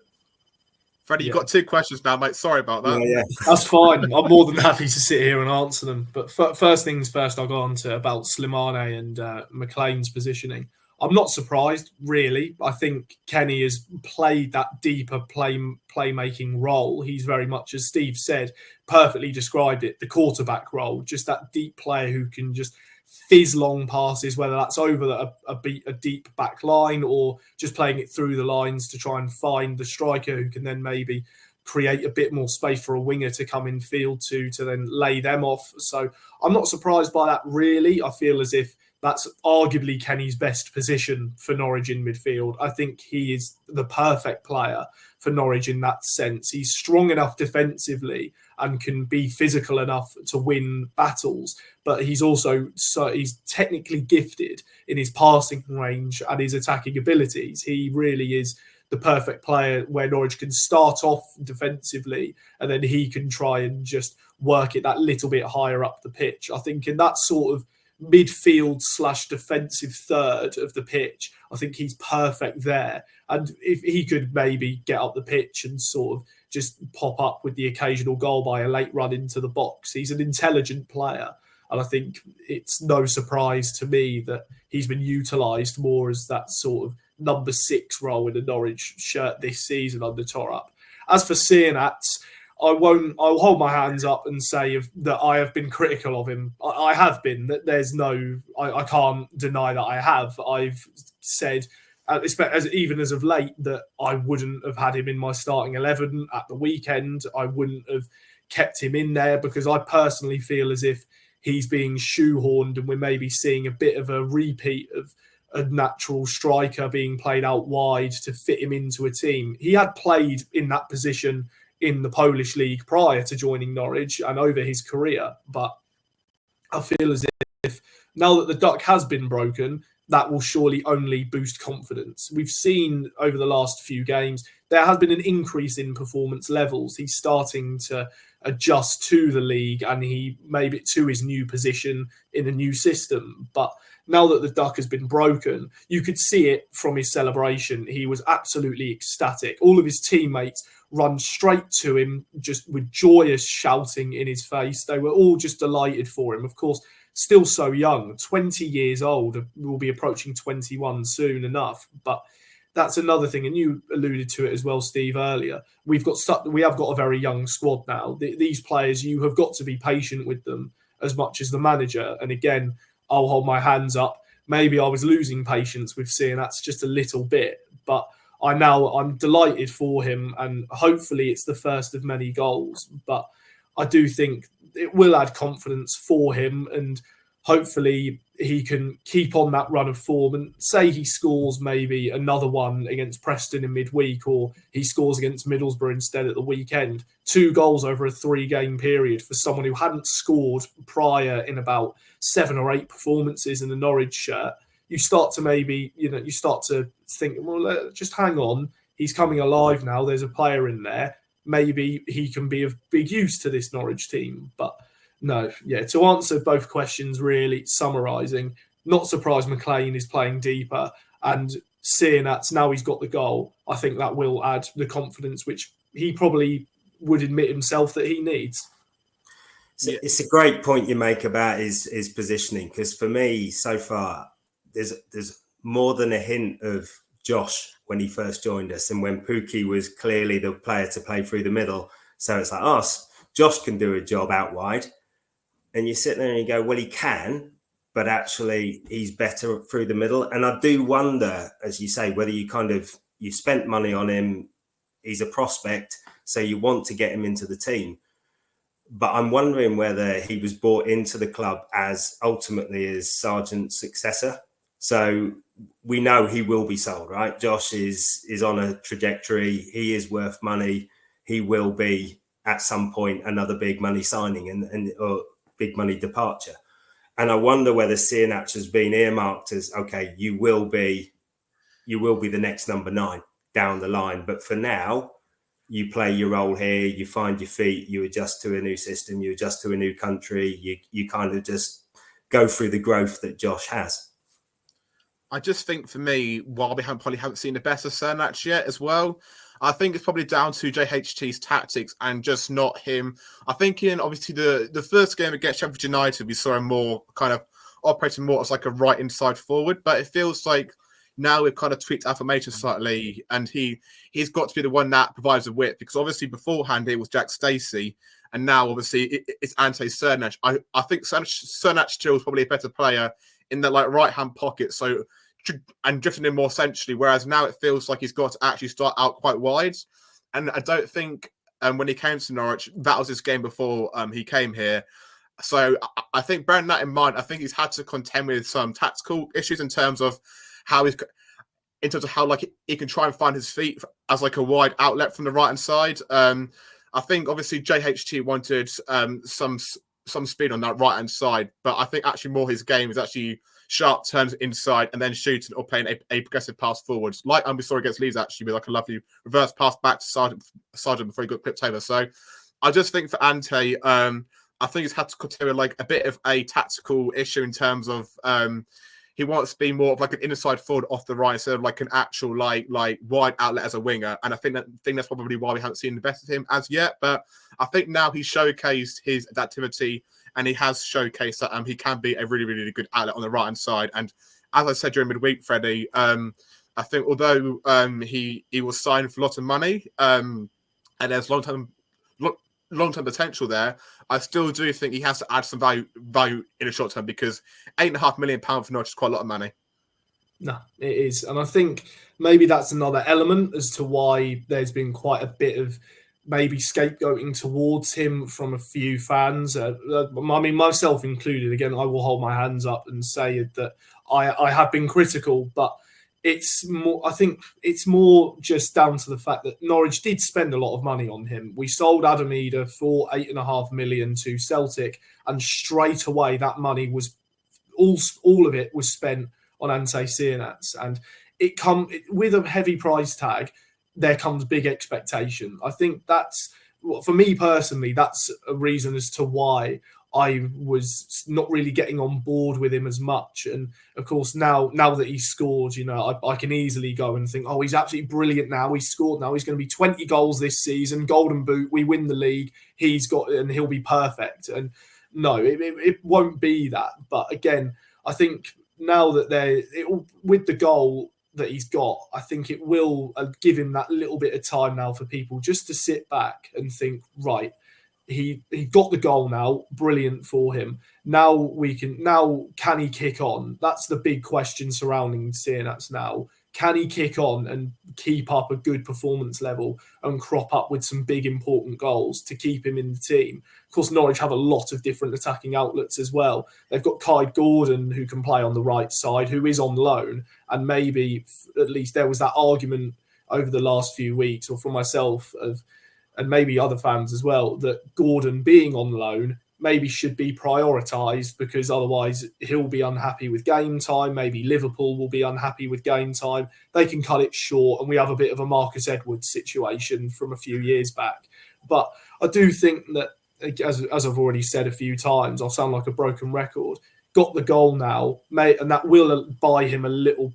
Freddie, you've got two questions now, mate. Sorry about that. Yeah. That's fine. I'm more than happy to sit here and answer them. But first things first, I'll go on to about Slimane and McLean's positioning. I'm not surprised, really. I think Kenny has played that deeper playmaking role. He's very much, as Steve said, perfectly described it, the quarterback role, just that deep player who can just fizz long passes, whether that's over a deep back line or just playing it through the lines to try and find the striker who can then maybe create a bit more space for a winger to come in field to then lay them off. So I'm not surprised by that, really. I feel as if that's arguably Kenny's best position for Norwich in midfield. I think he is the perfect player for Norwich in that sense. He's strong enough defensively and can be physical enough to win battles, but he's technically gifted in his passing range and his attacking abilities. He really is the perfect player where Norwich can start off defensively and then he can try and just work it that little bit higher up the pitch. I think in that sort of midfield/defensive third of the pitch, I think he's perfect there. And if he could maybe get up the pitch and sort of just pop up with the occasional goal by a late run into the box. He's an intelligent player. And I think it's no surprise to me that he's been utilised more as that sort of number 6 role in the Norwich shirt this season under Torup. As for Sienats, I'll hold my hands up and say that I have been critical of him. I have been. I can't deny that I have. I've said, even as of late, that I wouldn't have had him in my starting 11 at the weekend. I wouldn't have kept him in there because I personally feel as if he's being shoehorned and we're maybe seeing a bit of a repeat of a natural striker being played out wide to fit him into a team. He had played in that position in the Polish league prior to joining Norwich and over his career. But I feel as if now that the duck has been broken, that will surely only boost confidence. We've seen over the last few games, there has been an increase in performance levels. He's starting to adjust to the league and he maybe to his new position in a new system. But now that the duck has been broken, you could see it from his celebration. He was absolutely ecstatic. All of his teammates run straight to him just with joyous shouting in his face. They were all just delighted for him. Of course, still so young, 20 years old, will be approaching 21 soon enough. But that's another thing, and you alluded to it as well, Steve, earlier. We have got a very young squad now. These players, you have got to be patient with them as much as the manager. And again, I'll hold my hands up. Maybe I was losing patience with seeing that's just a little bit, but I'm delighted for him, and hopefully it's the first of many goals. But I do think it will add confidence for him, and hopefully he can keep on that run of form and say he scores maybe another one against Preston in midweek, or he scores against Middlesbrough instead at the weekend. 2 goals over a 3-game period for someone who hadn't scored prior in about 7 or 8 performances in the Norwich shirt. You start to think, well, just hang on. He's coming alive now. There's a player in there. Maybe he can be of big use to this Norwich team. But no, to answer both questions, really summarising, not surprised McLean is playing deeper, and seeing that now he's got the goal, I think that will add the confidence which he probably would admit himself that he needs. It's a great point you make about his positioning, because for me, so far, there's more than a hint of Josh when he first joined us, and when Pukki was clearly the player to play through the middle. So it's like, Josh can do a job out wide. And you sit there and you go, well, he can, but actually he's better through the middle. And I do wonder, as you say, whether you spent money on him. He's a prospect, so you want to get him into the team. But I'm wondering whether he was brought into the club as ultimately as Sargent's successor. So we know he will be sold, right? Josh is on a trajectory. He is worth money. He will be at some point another big money signing or big money departure. And I wonder whether Sienats has been earmarked as, okay, you will be the next number 9 down the line. But for now, you play your role here, you find your feet, you adjust to a new system, you adjust to a new country, you kind of just go through the growth that Josh has. I just think for me, while we probably haven't seen the best of Sienats yet as well, I think it's probably down to JHT's tactics and just not him. I think in obviously the first game against Sheffield United, we saw him more kind of operating more as like a right inside forward, but it feels like now we've kind of tweaked our formation slightly, and he's got to be the one that provides the width, because obviously beforehand it was Jack Stacey, and now obviously it's Ante Sienats. I think Sienats still is probably a better player in that like right hand pocket, so and drifting in more centrally, whereas now it feels like he's got to actually start out quite wide. And I don't think when he came to Norwich, that was his game before he came here. So I think bearing that in mind, I think he's had to contend with some tactical issues in terms of how like he can try and find his feet as like a wide outlet from the right hand side. I think obviously JHT wanted some speed on that right hand side, but I think actually more his game is actually sharp turns inside and then shooting or playing a progressive pass forwards, like we saw against Leeds actually, with like a lovely reverse pass back to Sargent before he got clipped over. So I just think for Ante, I think he's had to consider like a bit of a tactical issue in terms of he wants to be more of like an inside forward off the right, instead of like an actual like wide outlet as a winger. And I think that's probably why we haven't seen the best of him as yet. But I think now he's showcased his adaptivity, and he has showcased that he can be a really, really good outlet on the right hand side. And as I said during midweek, Freddie, I think although he was signed for a lot of money, and there's long term potential there, I still do think he has to add some value in the short term, because £8.5 million for Norwich is quite a lot of money. No, it is. And I think maybe that's another element as to why there's been quite a bit of maybe scapegoating towards him from a few fans. I mean, myself included. Again, I will hold my hands up and say that I have been critical, but it's more, I think it's more just down to the fact that Norwich did spend a lot of money on him. We sold Adam Eder for £8.5 million to Celtic, and straight away that money was all of it was spent on Ante Ciernats, and with a heavy price tag, there comes big expectation. I think that's, for me personally, that's a reason as to why I was not really getting on board with him as much. And of course, now that he's scored, I can easily go and think, oh, he's absolutely brilliant now. He's scored now. He's going to be 20 goals this season, Golden Boot. We win the league. And he'll be perfect. And no, it won't be that. But again, I think now that with the goal that he's got, I think it will give him that little bit of time now for people just to sit back and think, right, he got the goal now, brilliant for him. Now can he kick on? That's the big question surrounding Ciernats now. Can he kick on and keep up a good performance level and crop up with some big important goals to keep him in the team? Of course, Norwich have a lot of different attacking outlets as well. They've got Kai Gordon, who can play on the right side, who is on loan. And maybe at least there was that argument over the last few weeks, or for myself, and maybe other fans as well, that Gordon being on loan maybe should be prioritised, because otherwise he'll be unhappy with game time. Maybe Liverpool will be unhappy with game time. They can cut it short, and we have a bit of a Marcus Edwards situation from a few years back. But I do think that, as I've already said a few times, I'll sound like a broken record, got the goal now, mate, and that will buy him a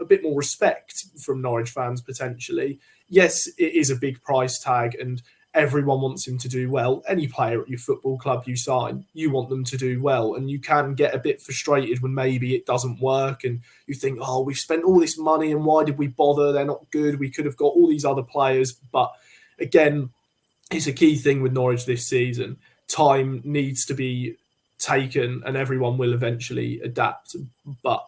bit more respect from Norwich fans potentially. Yes, it is a big price tag, and everyone wants him to do well. Any player at your football club you sign, you want them to do well, and you can get a bit frustrated when maybe it doesn't work, and you think, oh, we've spent all this money, and why did we bother? They're not good. We could have got all these other players. But again, it's a key thing with Norwich this season. Time needs to be taken, and everyone will eventually adapt. But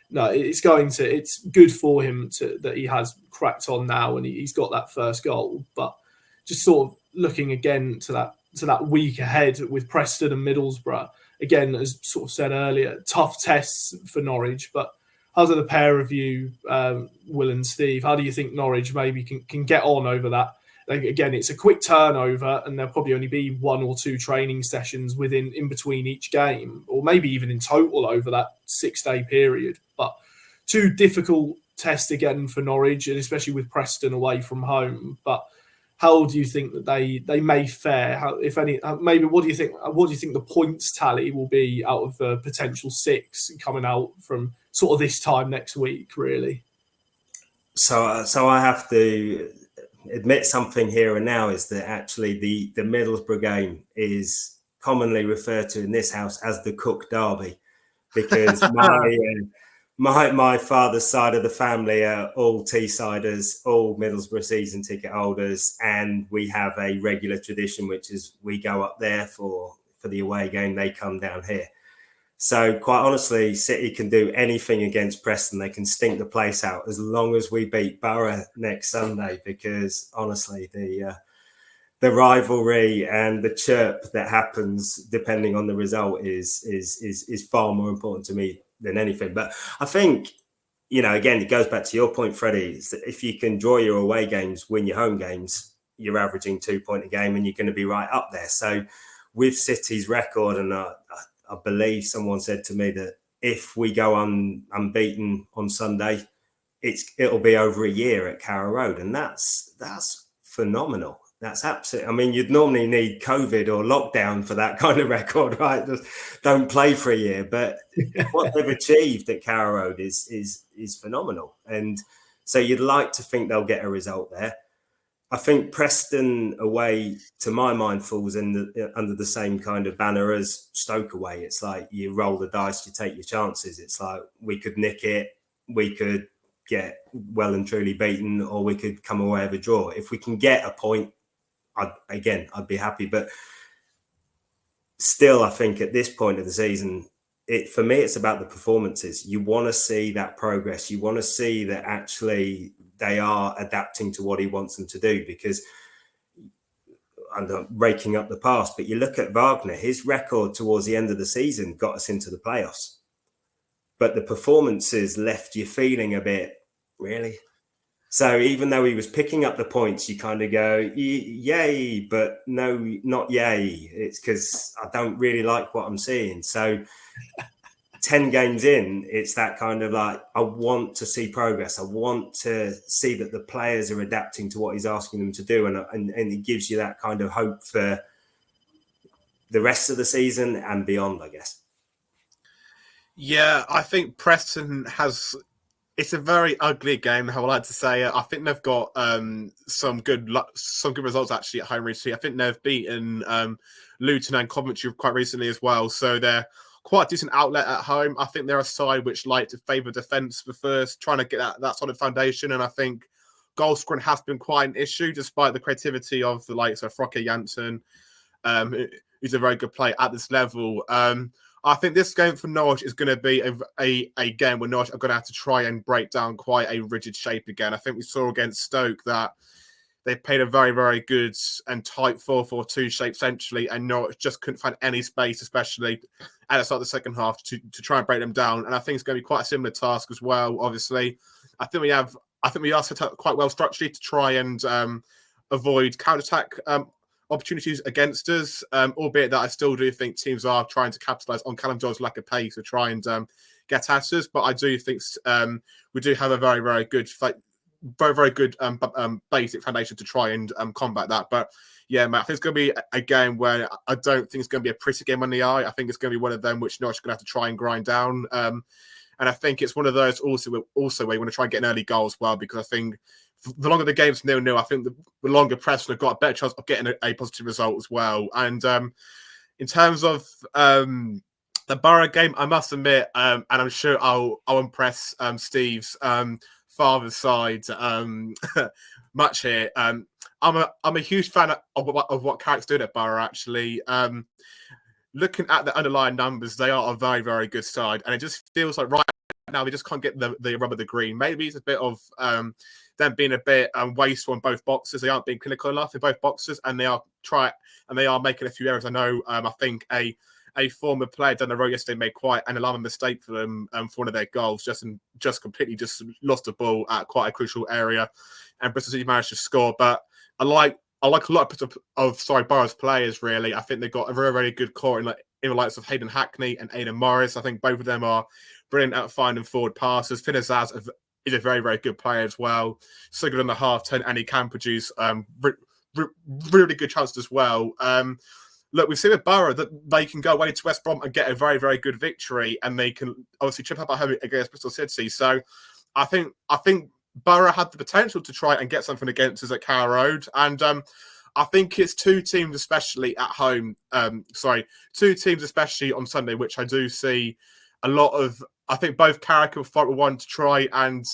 no, it's good for him that he has cracked on now, and he's got that first goal. But just sort of looking again to that week ahead with Preston and Middlesbrough, again, as sort of said earlier, tough tests for Norwich. But how do the pair of you, Will and Steve, how do you think Norwich maybe can get on over that? Again, it's a quick turnover, and there'll probably only be 1 or 2 training sessions in between each game, or maybe even in total over that 6-day period. But 2 difficult tests again for Norwich, and especially with Preston away from home. But how do you think that they may fare? How, if any, maybe what do you think? What do you think the points tally will be out of the potential 6 coming out from sort of this time next week? Really. So I have to admit something here and now, is that actually the Middlesbrough game is commonly referred to in this house as the Cook Derby, because my father's side of the family are all Teessiders, all Middlesbrough season ticket holders, and we have a regular tradition, which is we go up there for the away game, they come down here. So quite honestly, City can do anything against Preston. They can stink the place out as long as we beat Borough next Sunday, because honestly, the rivalry and the chirp that happens depending on the result is far more important to me than anything. But I think, again, it goes back to your point, Freddie, is that if you can draw your away games, win your home games, you're averaging 2 points a game, and you're going to be right up there. So with City's record, and I believe someone said to me that if we go unbeaten on Sunday, it'll be over a year at Carrow Road, and that's phenomenal. That's absolutely. I mean, you'd normally need COVID or lockdown for that kind of record, right? Just don't play for a year. But what they've achieved at Carrow Road is phenomenal, and so you'd like to think they'll get a result there. I think Preston away, to my mind, falls under the same kind of banner as Stoke away. It's like you roll the dice, you take your chances. It's like we could nick it, we could get well and truly beaten, or we could come away with a draw. If we can get a point, I'd be happy. But still, I think at this point of the season, for me, it's about the performances. You want to see that progress. You want to see that actually they are adapting to what he wants them to do, because I'm not raking up the past, but you look at Wagner, his record towards the end of the season got us into the playoffs. But the performances left you feeling a bit, really? So even though he was picking up the points, you kind of go, yay, but no, not yay. It's because I don't really like what I'm seeing. So 10 games in, it's that kind of like, I want to see progress. I want to see that the players are adapting to what he's asking them to do. And it gives you that kind of hope for the rest of the season and beyond, I guess. Yeah, I think Preston it's a very ugly game, how I like to say it. I think they've got some good results actually at home recently. I think they've beaten Luton and Coventry quite recently as well. So they're quite a decent outlet at home. I think they're a side which like to favour defence for first, trying to get that solid foundation. And I think goal scoring has been quite an issue, despite the creativity of the likes of Frocke Janssen, who's a very good player at this level. I think this game for Norwich is going to be a game where Norwich are going to have to try and break down quite a rigid shape again. I think we saw against Stoke that they played a very, very good and tight 4-4-2 shape centrally, and Norwich just couldn't find any space, especially at the start of the second half, to try and break them down. And I think it's going to be quite a similar task as well, obviously. I think we are set up quite well structurally to try and avoid counter-attack opportunities against us, albeit that I still do think teams are trying to capitalise on Callum John's lack of pace to try and get at us. But I do think we do have a very, very good basic foundation to try and combat that. But yeah, Matt, I think it's going to be a game where I don't think it's going to be a pretty game on the eye. I think it's going to be one of them which Norwich are going to have to try and grind down. And I think it's one of those also where you want to try and get an early goal as well, because I think the longer the game's 0-0, I think the longer Preston have got a better chance of getting a positive result as well. And in terms of the Borough game, I must admit, and I'm sure I'll impress Steve's father's side much here. I'm a huge fan of what Carrick's doing at Borough, actually. Looking at the underlying numbers, they are a very, very good side. And it just feels like right now they just can't get the rub of the green. Maybe it's a bit of them being a bit wasteful in both boxes. They aren't being clinical enough in both boxes, and they are making a few errors. I know I think a former player down the road yesterday made quite an alarming mistake for them for one of their goals, just completely lost the ball at quite a crucial area, and Bristol City managed to score. But I like a lot of Borough's players, really. I think they've got a very, very good core in the likes of Hayden Hackney and Aidan Morris. I think both of them are brilliant at finding forward passes. Finn Azaz is a very, very good player as well. So good on the half turn, and he can produce really good chances as well. Look, we've seen with Borough that they can go away to West Brom and get a very, very good victory, and they can obviously trip up at home against Bristol City. So I think Borough had the potential to try and get something against us at Carrow Road. And I think it's two teams, especially at home. Two teams, especially on Sunday, which I do see a lot of. I think both Carrick will fight with one to try and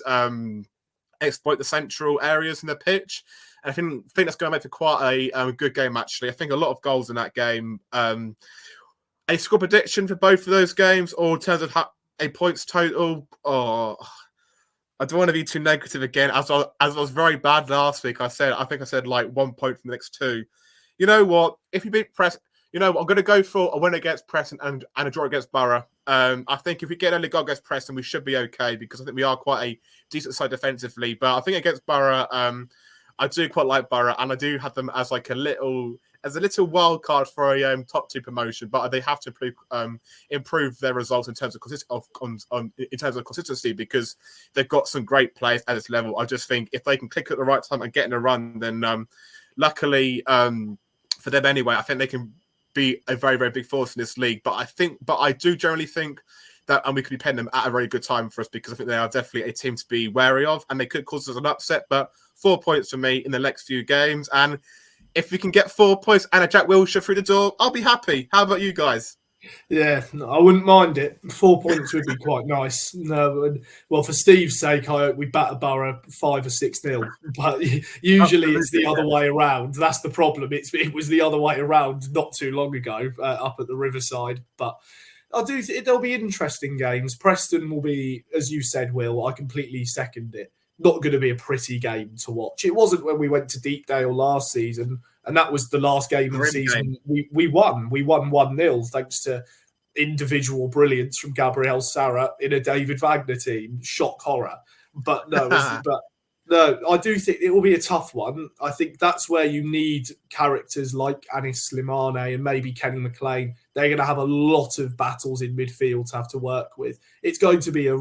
exploit the central areas in the pitch. And I think that's going to make it quite a good game, actually. I think a lot of goals in that game. A score prediction for both of those games, or in terms of a points total? I don't want to be too negative again. As I was very bad last week, I think I said like 1 point from the next two. You know what? If you beat Preston, you know what? I'm going to go for a win against Preston and a draw against Borough. I think if we get an early goal against Preston, we should be okay, because I think we are quite a decent side defensively. But I think against Borough, I do quite like Borough, and I do have them as like a little wild card for a top two promotion. But they have to improve their results in terms of consistency, because they've got some great players at this level. I just think if they can click at the right time and get in a run, then luckily for them anyway, I think they can be a very, very big force in this league. But I do generally think that, and we could be paying them at a very good time for us, because I think they are definitely a team to be wary of, and they could cause us an upset. But 4 points for me in the next few games, and if we can get 4 points and a Jack Wilshere through the door, I'll be happy. How about you guys? Yeah, no, I wouldn't mind it. 4 points would be quite nice. No, well, for Steve's sake, I hope we batter Borough 5 or 6-0. But usually it's the other way around. That's the problem. It was the other way around not too long ago up at the Riverside. But I do think there'll be interesting games. Preston will be, as you said, Will, I completely second it, not going to be a pretty game to watch. It wasn't when we went to Deepdale last season, and that was the last game of the season. We won. We won 1-0 thanks to individual brilliance from Gabriel Sarra in a David Wagner team. Shock horror. But no, no, I do think it will be a tough one. I think that's where you need characters like Anis Slimane and maybe Kenny McLean. They're going to have a lot of battles in midfield to have to work with. It's going to be a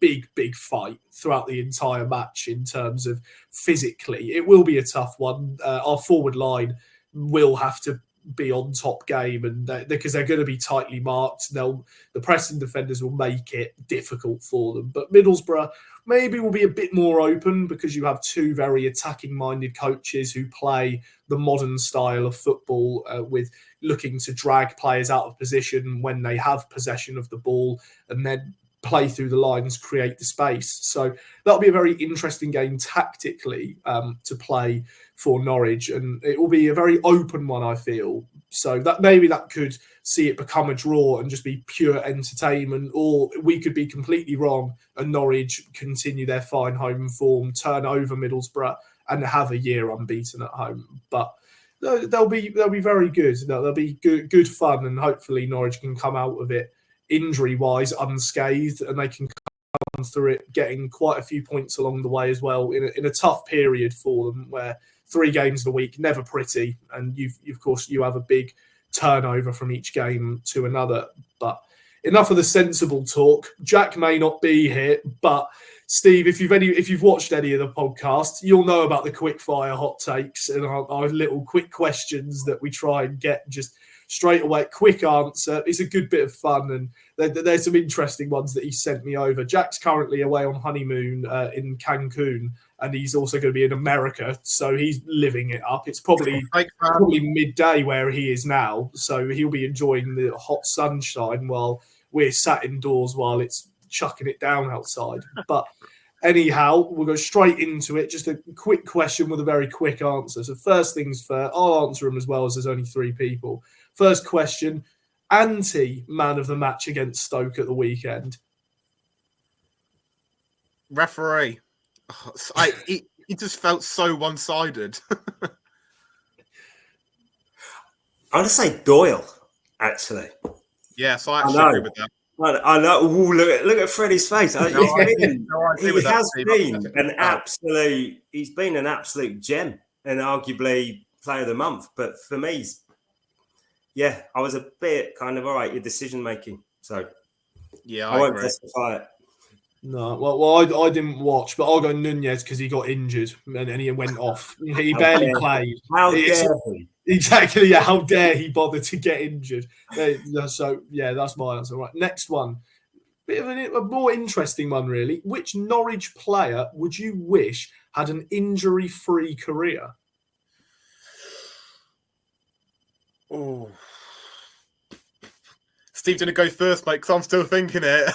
big fight throughout the entire match in terms of physically. It will be a tough one. Our forward line will have to be on top game, and because they're going to be tightly marked. The Preston defenders will make it difficult for them. But Middlesbrough maybe will be a bit more open because you have two very attacking-minded coaches who play the modern style of football with looking to drag players out of position when they have possession of the ball and then play through the lines, create the space. So that'll be a very interesting game tactically to play for Norwich, and it will be a very open one, I feel. So that maybe that could see it become a draw and just be pure entertainment, or we could be completely wrong and Norwich continue their fine home form, turn over Middlesbrough and have a year unbeaten at home. But they'll be very good. They'll be good fun, and hopefully Norwich can come out of it injury-wise unscathed, and they can come through it getting quite a few points along the way as well in a tough period for them where 3 games a week, never pretty, and of course you have a big turnover from each game to another. But enough of the sensible talk. Jack may not be here, but Steve, if you've watched any of the podcasts, you'll know about the quick fire hot takes and our little quick questions that we try and get just straight away, quick answer. It's a good bit of fun, and there's some interesting ones that he sent me over. Jack's currently away on honeymoon in Cancun, and he's also going to be in America, so he's living it up. It's probably midday where he is now, so he'll be enjoying the hot sunshine while we're sat indoors while it's chucking it down outside. But anyhow, we'll go straight into it. Just a quick question with a very quick answer. So first things first, I'll answer them as well as there's only 3 people. First question, ANTE man of the match against Stoke at the weekend. Referee. It just felt so one-sided. I'm going to say Doyle, actually. Yeah, so I actually agree with that. I know. Ooh, look at Freddie's face. He's been an absolute gem and arguably player of the month. But for me, yeah, I was a bit kind of all right. Your decision making, so yeah, I won't justify it. No, well, I didn't watch, but I'll go Nunez because he got injured and he went off. He barely played. How dare he? Exactly, yeah. How dare he bother to get injured? So, yeah, that's my answer. Right, next one. Bit of a more interesting one, really. Which Norwich player would you wish had an injury-free career? Oh. Steve, going to go first, mate, because I'm still thinking it.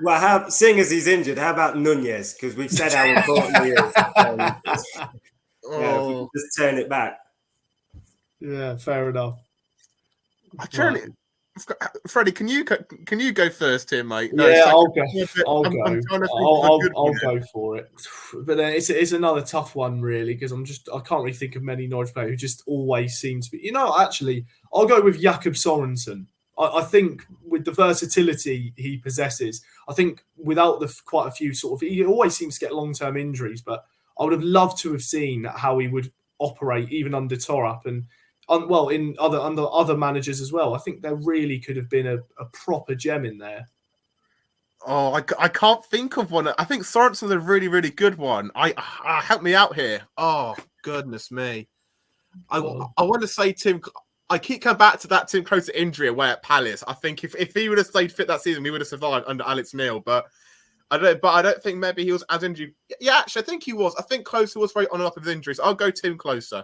Well, seeing as he's injured, how about Nunez? Because we've said how important he is. Yeah, we can just turn it back. Yeah, fair enough. Freddie, can you go first here, mate? No, yeah, I'll go for it. But it's another tough one, really, because I can't really think of many Norwich players who just always seem to be. Actually, I'll go with Jakob Sorensen. I think with the versatility he possesses, I think without quite a few he always seems to get long-term injuries, but I would have loved to have seen how he would operate even under Torup and in other managers as well. I think there really could have been a proper gem in there. Oh, I can't think of one. I think Sorensen's a really, really good one. Help me out here. Oh, goodness me. I want to say Tim. I keep coming back to that Tim Closer injury away at Palace. I think if he would have stayed fit that season, we would have survived under Alex Neil. But I don't think maybe he was as injured. Yeah, actually, I think he was. I think Closer was very on and off with his injuries. I'll go Tim Closer.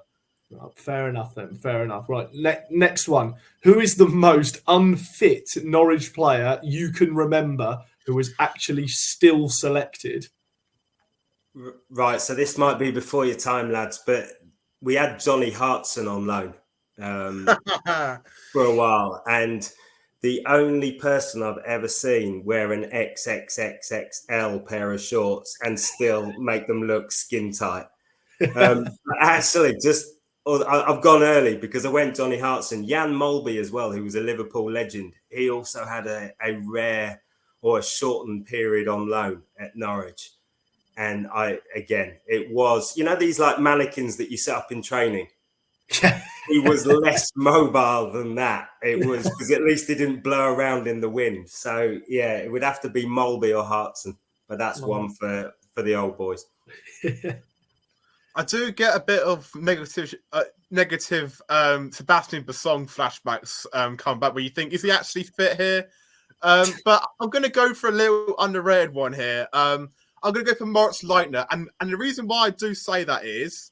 Well, fair enough then. Fair enough. Right. Next one. Who is the most unfit Norwich player you can remember who was actually still selected? Right. So this might be before your time, lads, but we had Johnny Hartson on loan for a while, and the only person I've ever seen wear an XXXXL pair of shorts and still make them look skin tight. Actually, I've gone early because I went Johnny Hartson, Jan Molby as well, who was a Liverpool legend. He also had a rare or a shortened period on loan at Norwich. And it was, these like mannequins that you set up in training. He was less mobile than that. It was because at least he didn't blow around in the wind. So yeah, it would have to be Molby or Hartson, but that's one for the old boys. I do get a bit of negative Sebastian Bassong flashbacks come back where you think, is he actually fit here? But I'm going to go for a little underrated one here. I'm going to go for Moritz Leitner. And the reason why I do say that is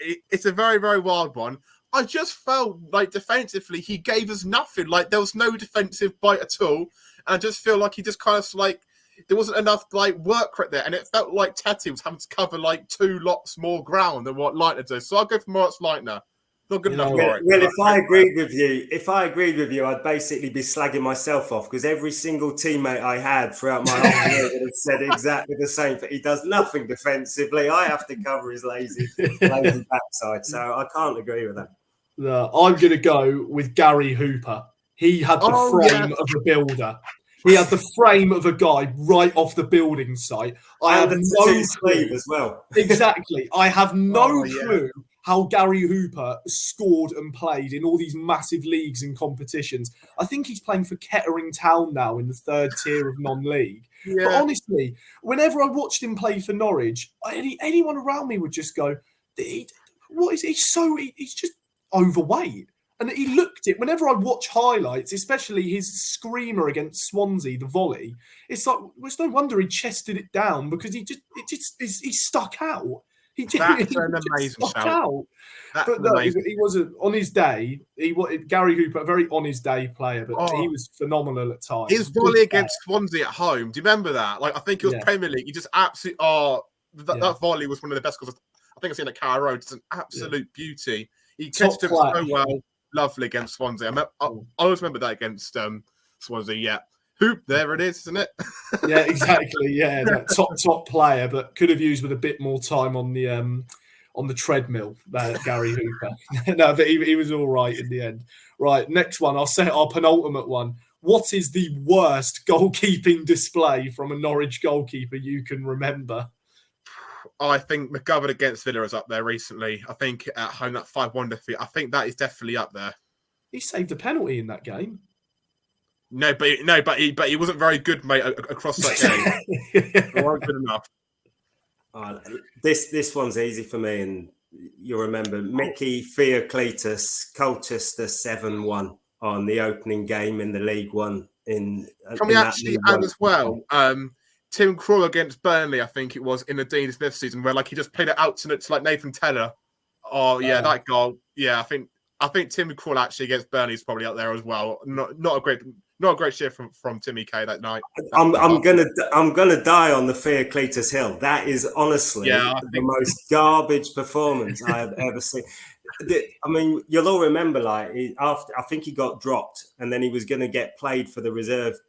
it's a very, very wild one. I just felt like defensively he gave us nothing. Like there was no defensive bite at all. And I just feel like he just kind of like there wasn't enough like work right there. And it felt like Tete was having to cover like 2 lots more ground than what Leitner does. So I'll go for Moritz Leitner. Not good enough. Well, if I agreed with you, I'd basically be slagging myself off because every single teammate I had throughout my whole career would have said exactly the same. He does nothing defensively. I have to cover his lazy backside. So I can't agree with that. I'm going to go with Gary Hooper. He had the frame of a builder. He had the frame of a guy right off the building site. I have no sleeve as well. Exactly. I have no clue how Gary Hooper scored and played in all these massive leagues and competitions. I think he's playing for Kettering Town now in the 3rd tier of non-league. Yeah. But honestly, whenever I watched him play for Norwich, anyone around me would just go, "What is he? He's just overweight." And he looked it. Whenever I watch highlights, especially his screamer against Swansea, the volley, it's like it's no wonder he chested it down because he stuck out. That's an amazing shout. But no, he was on his day. Gary Hooper, a very on his day player, but he was phenomenal at times. His volley against Swansea at home. Do you remember that? Like I think it was Premier League. He just absolutely. That volley was one of the best because I think I've seen at Carrow Road. It's an absolute beauty. He catched it so well. Lovely against Swansea. I always remember that against Swansea. Yeah. Hoop, there it is, isn't it? Yeah, exactly. Yeah, that top player, but could have used with a bit more time on the treadmill. Gary Hooper. No, but he was all right in the end. Right, next one. I'll say our penultimate one. What is the worst goalkeeping display from a Norwich goalkeeper you can remember? I think McGovern against Villa is up there recently. I think at home that 5-1 defeat. I think that is definitely up there. He saved a penalty in that game. No, but he wasn't very good, mate, across that game. They weren't good enough. This one's easy for me, and you'll remember Mickey Theocletus, Colchester 7-1 on the opening game in the League One. Can we actually add as well? Tim Krul against Burnley, I think it was in the Dean Smith season, where like he just played it out to like Nathan Teller. Oh yeah, that goal. Yeah, I think Tim Krul actually against Burnley is probably up there as well. Not a great shift from Timmy K that night. I'm gonna die on the Theocletus Hill. That is honestly the most garbage performance I have ever seen. I mean, you'll all remember I think he got dropped, and then he was going to get played for the reserve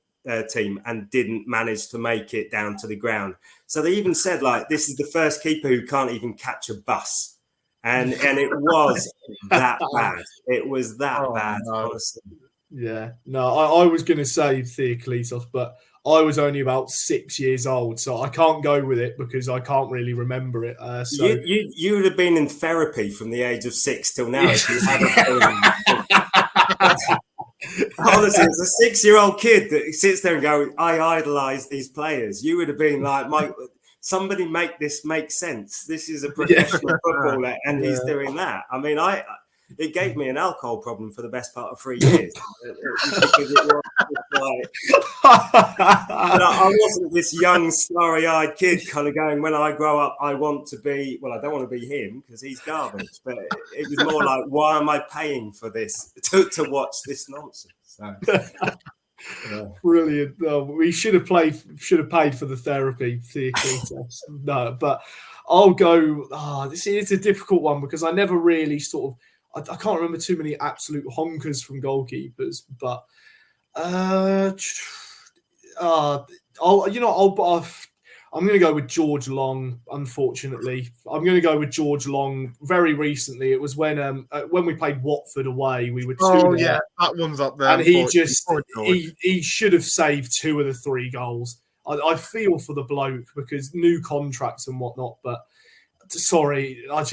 team and didn't manage to make it down to the ground. So they even said this is the first keeper who can't even catch a bus, and it was that bad. It was that bad, honestly. Yeah, no, I was going to say Theocletus, but I was only about 6 years old, so I can't go with it because I can't really remember it. So you would have been in therapy from the age of 6 till now if you had a Honestly, as a 6-year-old kid that sits there and goes, I idolise these players, you would have been like, somebody make this make sense. This is a professional footballer and he's doing that. I mean, it gave me an alcohol problem for the best part of 3 years. Because it was I wasn't this young, starry-eyed kid kind of going, when I grow up, I want to be, well, I don't want to be him because he's garbage. But it was more like, why am I paying for this, to watch this nonsense? So, Brilliant. We should have paid for the therapy, Theocritus. No, but I'll go. This is a difficult one because I never really sort of. I can't remember too many absolute honkers from goalkeepers, but I'm going to go with George Long. Unfortunately, I'm going to go with George Long. Very recently, it was when we played Watford away. We were 2-0. Oh yeah, that one's up there. And he should have saved 2 of the 3 goals. I feel for the bloke because new contracts and whatnot. But sorry, I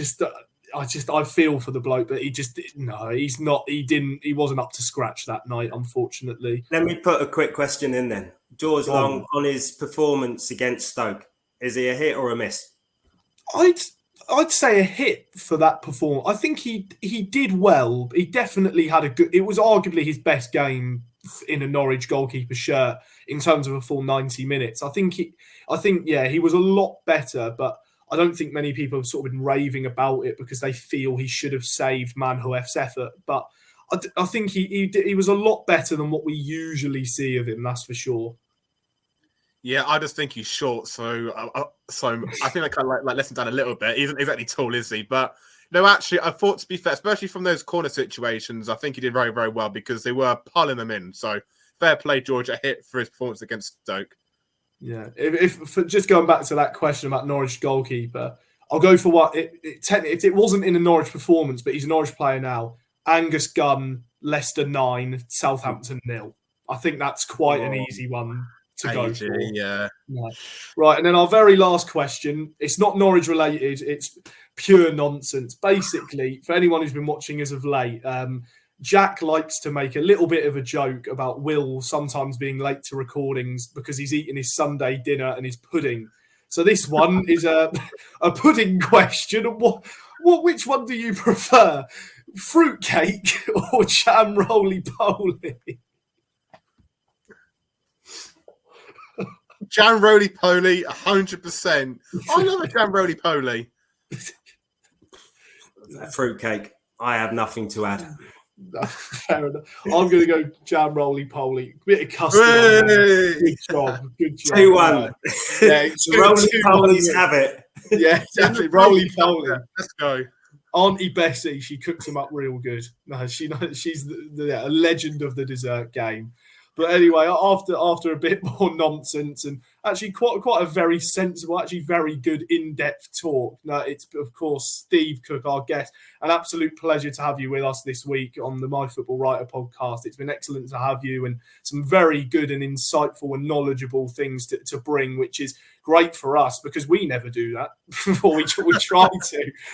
feel for the bloke, but he's not. He wasn't up to scratch that night, unfortunately. Let me put a quick question in then. George Long, on his performance against Stoke, is he a hit or a miss? I'd say a hit for that performance. I think he did well. He definitely had a good. It was arguably his best game in a Norwich goalkeeper shirt in terms of a full 90 minutes. I think he was a lot better, but I don't think many people have sort of been raving about it because they feel he should have saved Manhoef's effort. But I think he was a lot better than what we usually see of him. That's for sure. Yeah, I just think he's short, so I think I kind of like lets him down a little bit. He isn't exactly tall, is he? But no, actually, I thought, to be fair, especially from those corner situations, I think he did very, very well because they were pulling them in. So fair play, George, a hit for his performance against Stoke. Yeah, if just going back to that question about Norwich goalkeeper, I'll go for what if it wasn't in a Norwich performance, but he's a Norwich player now. Angus Gunn, Leicester 9, Southampton 0. I think that's quite an easy one to go for. Yeah. Right, and then our very last question. It's not Norwich related. It's pure nonsense. Basically, for anyone who's been watching as of late, Jack likes to make a little bit of a joke about Will sometimes being late to recordings because he's eating his Sunday dinner and his pudding. So this one is a pudding question. Which one do you prefer? Fruitcake or jam roly-poly? Jam roly-poly, 100%. I love a jam roly-poly. Fruitcake. I have nothing to add. No, fair enough. I'm going to go jam roly-poly. Bit of custard. On there. Good job. 2-1. Yeah, roly-polies have it. Yeah, exactly. Roly-poly. Let's go. Auntie Bessie, she cooks them up real good. No, she's a legend of the dessert game. But anyway, after a bit more nonsense and actually quite a very sensible, actually very good in-depth talk. No, it's of course Steve Cook, our guest. An absolute pleasure to have you with us this week on the MyFootballWriter podcast. It's been excellent to have you and some very good and insightful and knowledgeable things to bring, which is great for us because we never do that.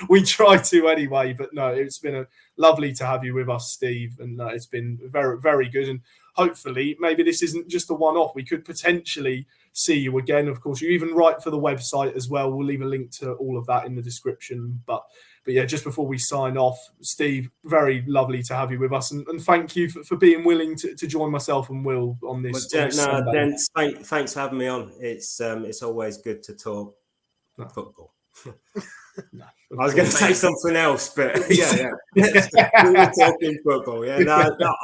we try to anyway. But no, it's been lovely to have you with us, Steve, and it's been very, very good. And hopefully, maybe this isn't just a one-off. We could potentially see you again. Of course, you even write for the website as well. We'll leave a link to all of that in the description. But yeah, just before we sign off, Steve, very lovely to have you with us. And thank you for being willing to join myself and Will on this. Thanks for having me on. It's always good to talk football. I was going to say something else, but yeah. We were talking football. Yeah, no,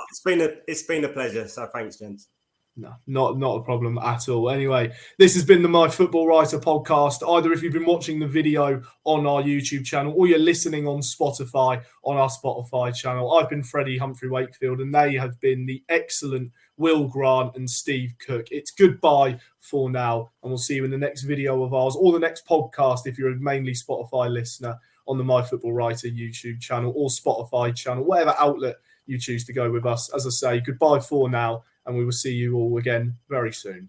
it's been a pleasure. So thanks, gents. No, not a problem at all. Anyway, this has been the MyFootballWriter podcast. Either if you've been watching the video on our YouTube channel or you're listening on Spotify on our Spotify channel. I've been Freddie Humphrey Wakefield, and they have been the excellent Will Grant and Steve Cook. It's goodbye for now, and we'll see you in the next video of ours or the next podcast if you're a mainly Spotify listener on the MyFootballWriter YouTube channel or Spotify channel, whatever outlet you choose to go with us. As I say, goodbye for now, and we will see you all again very soon.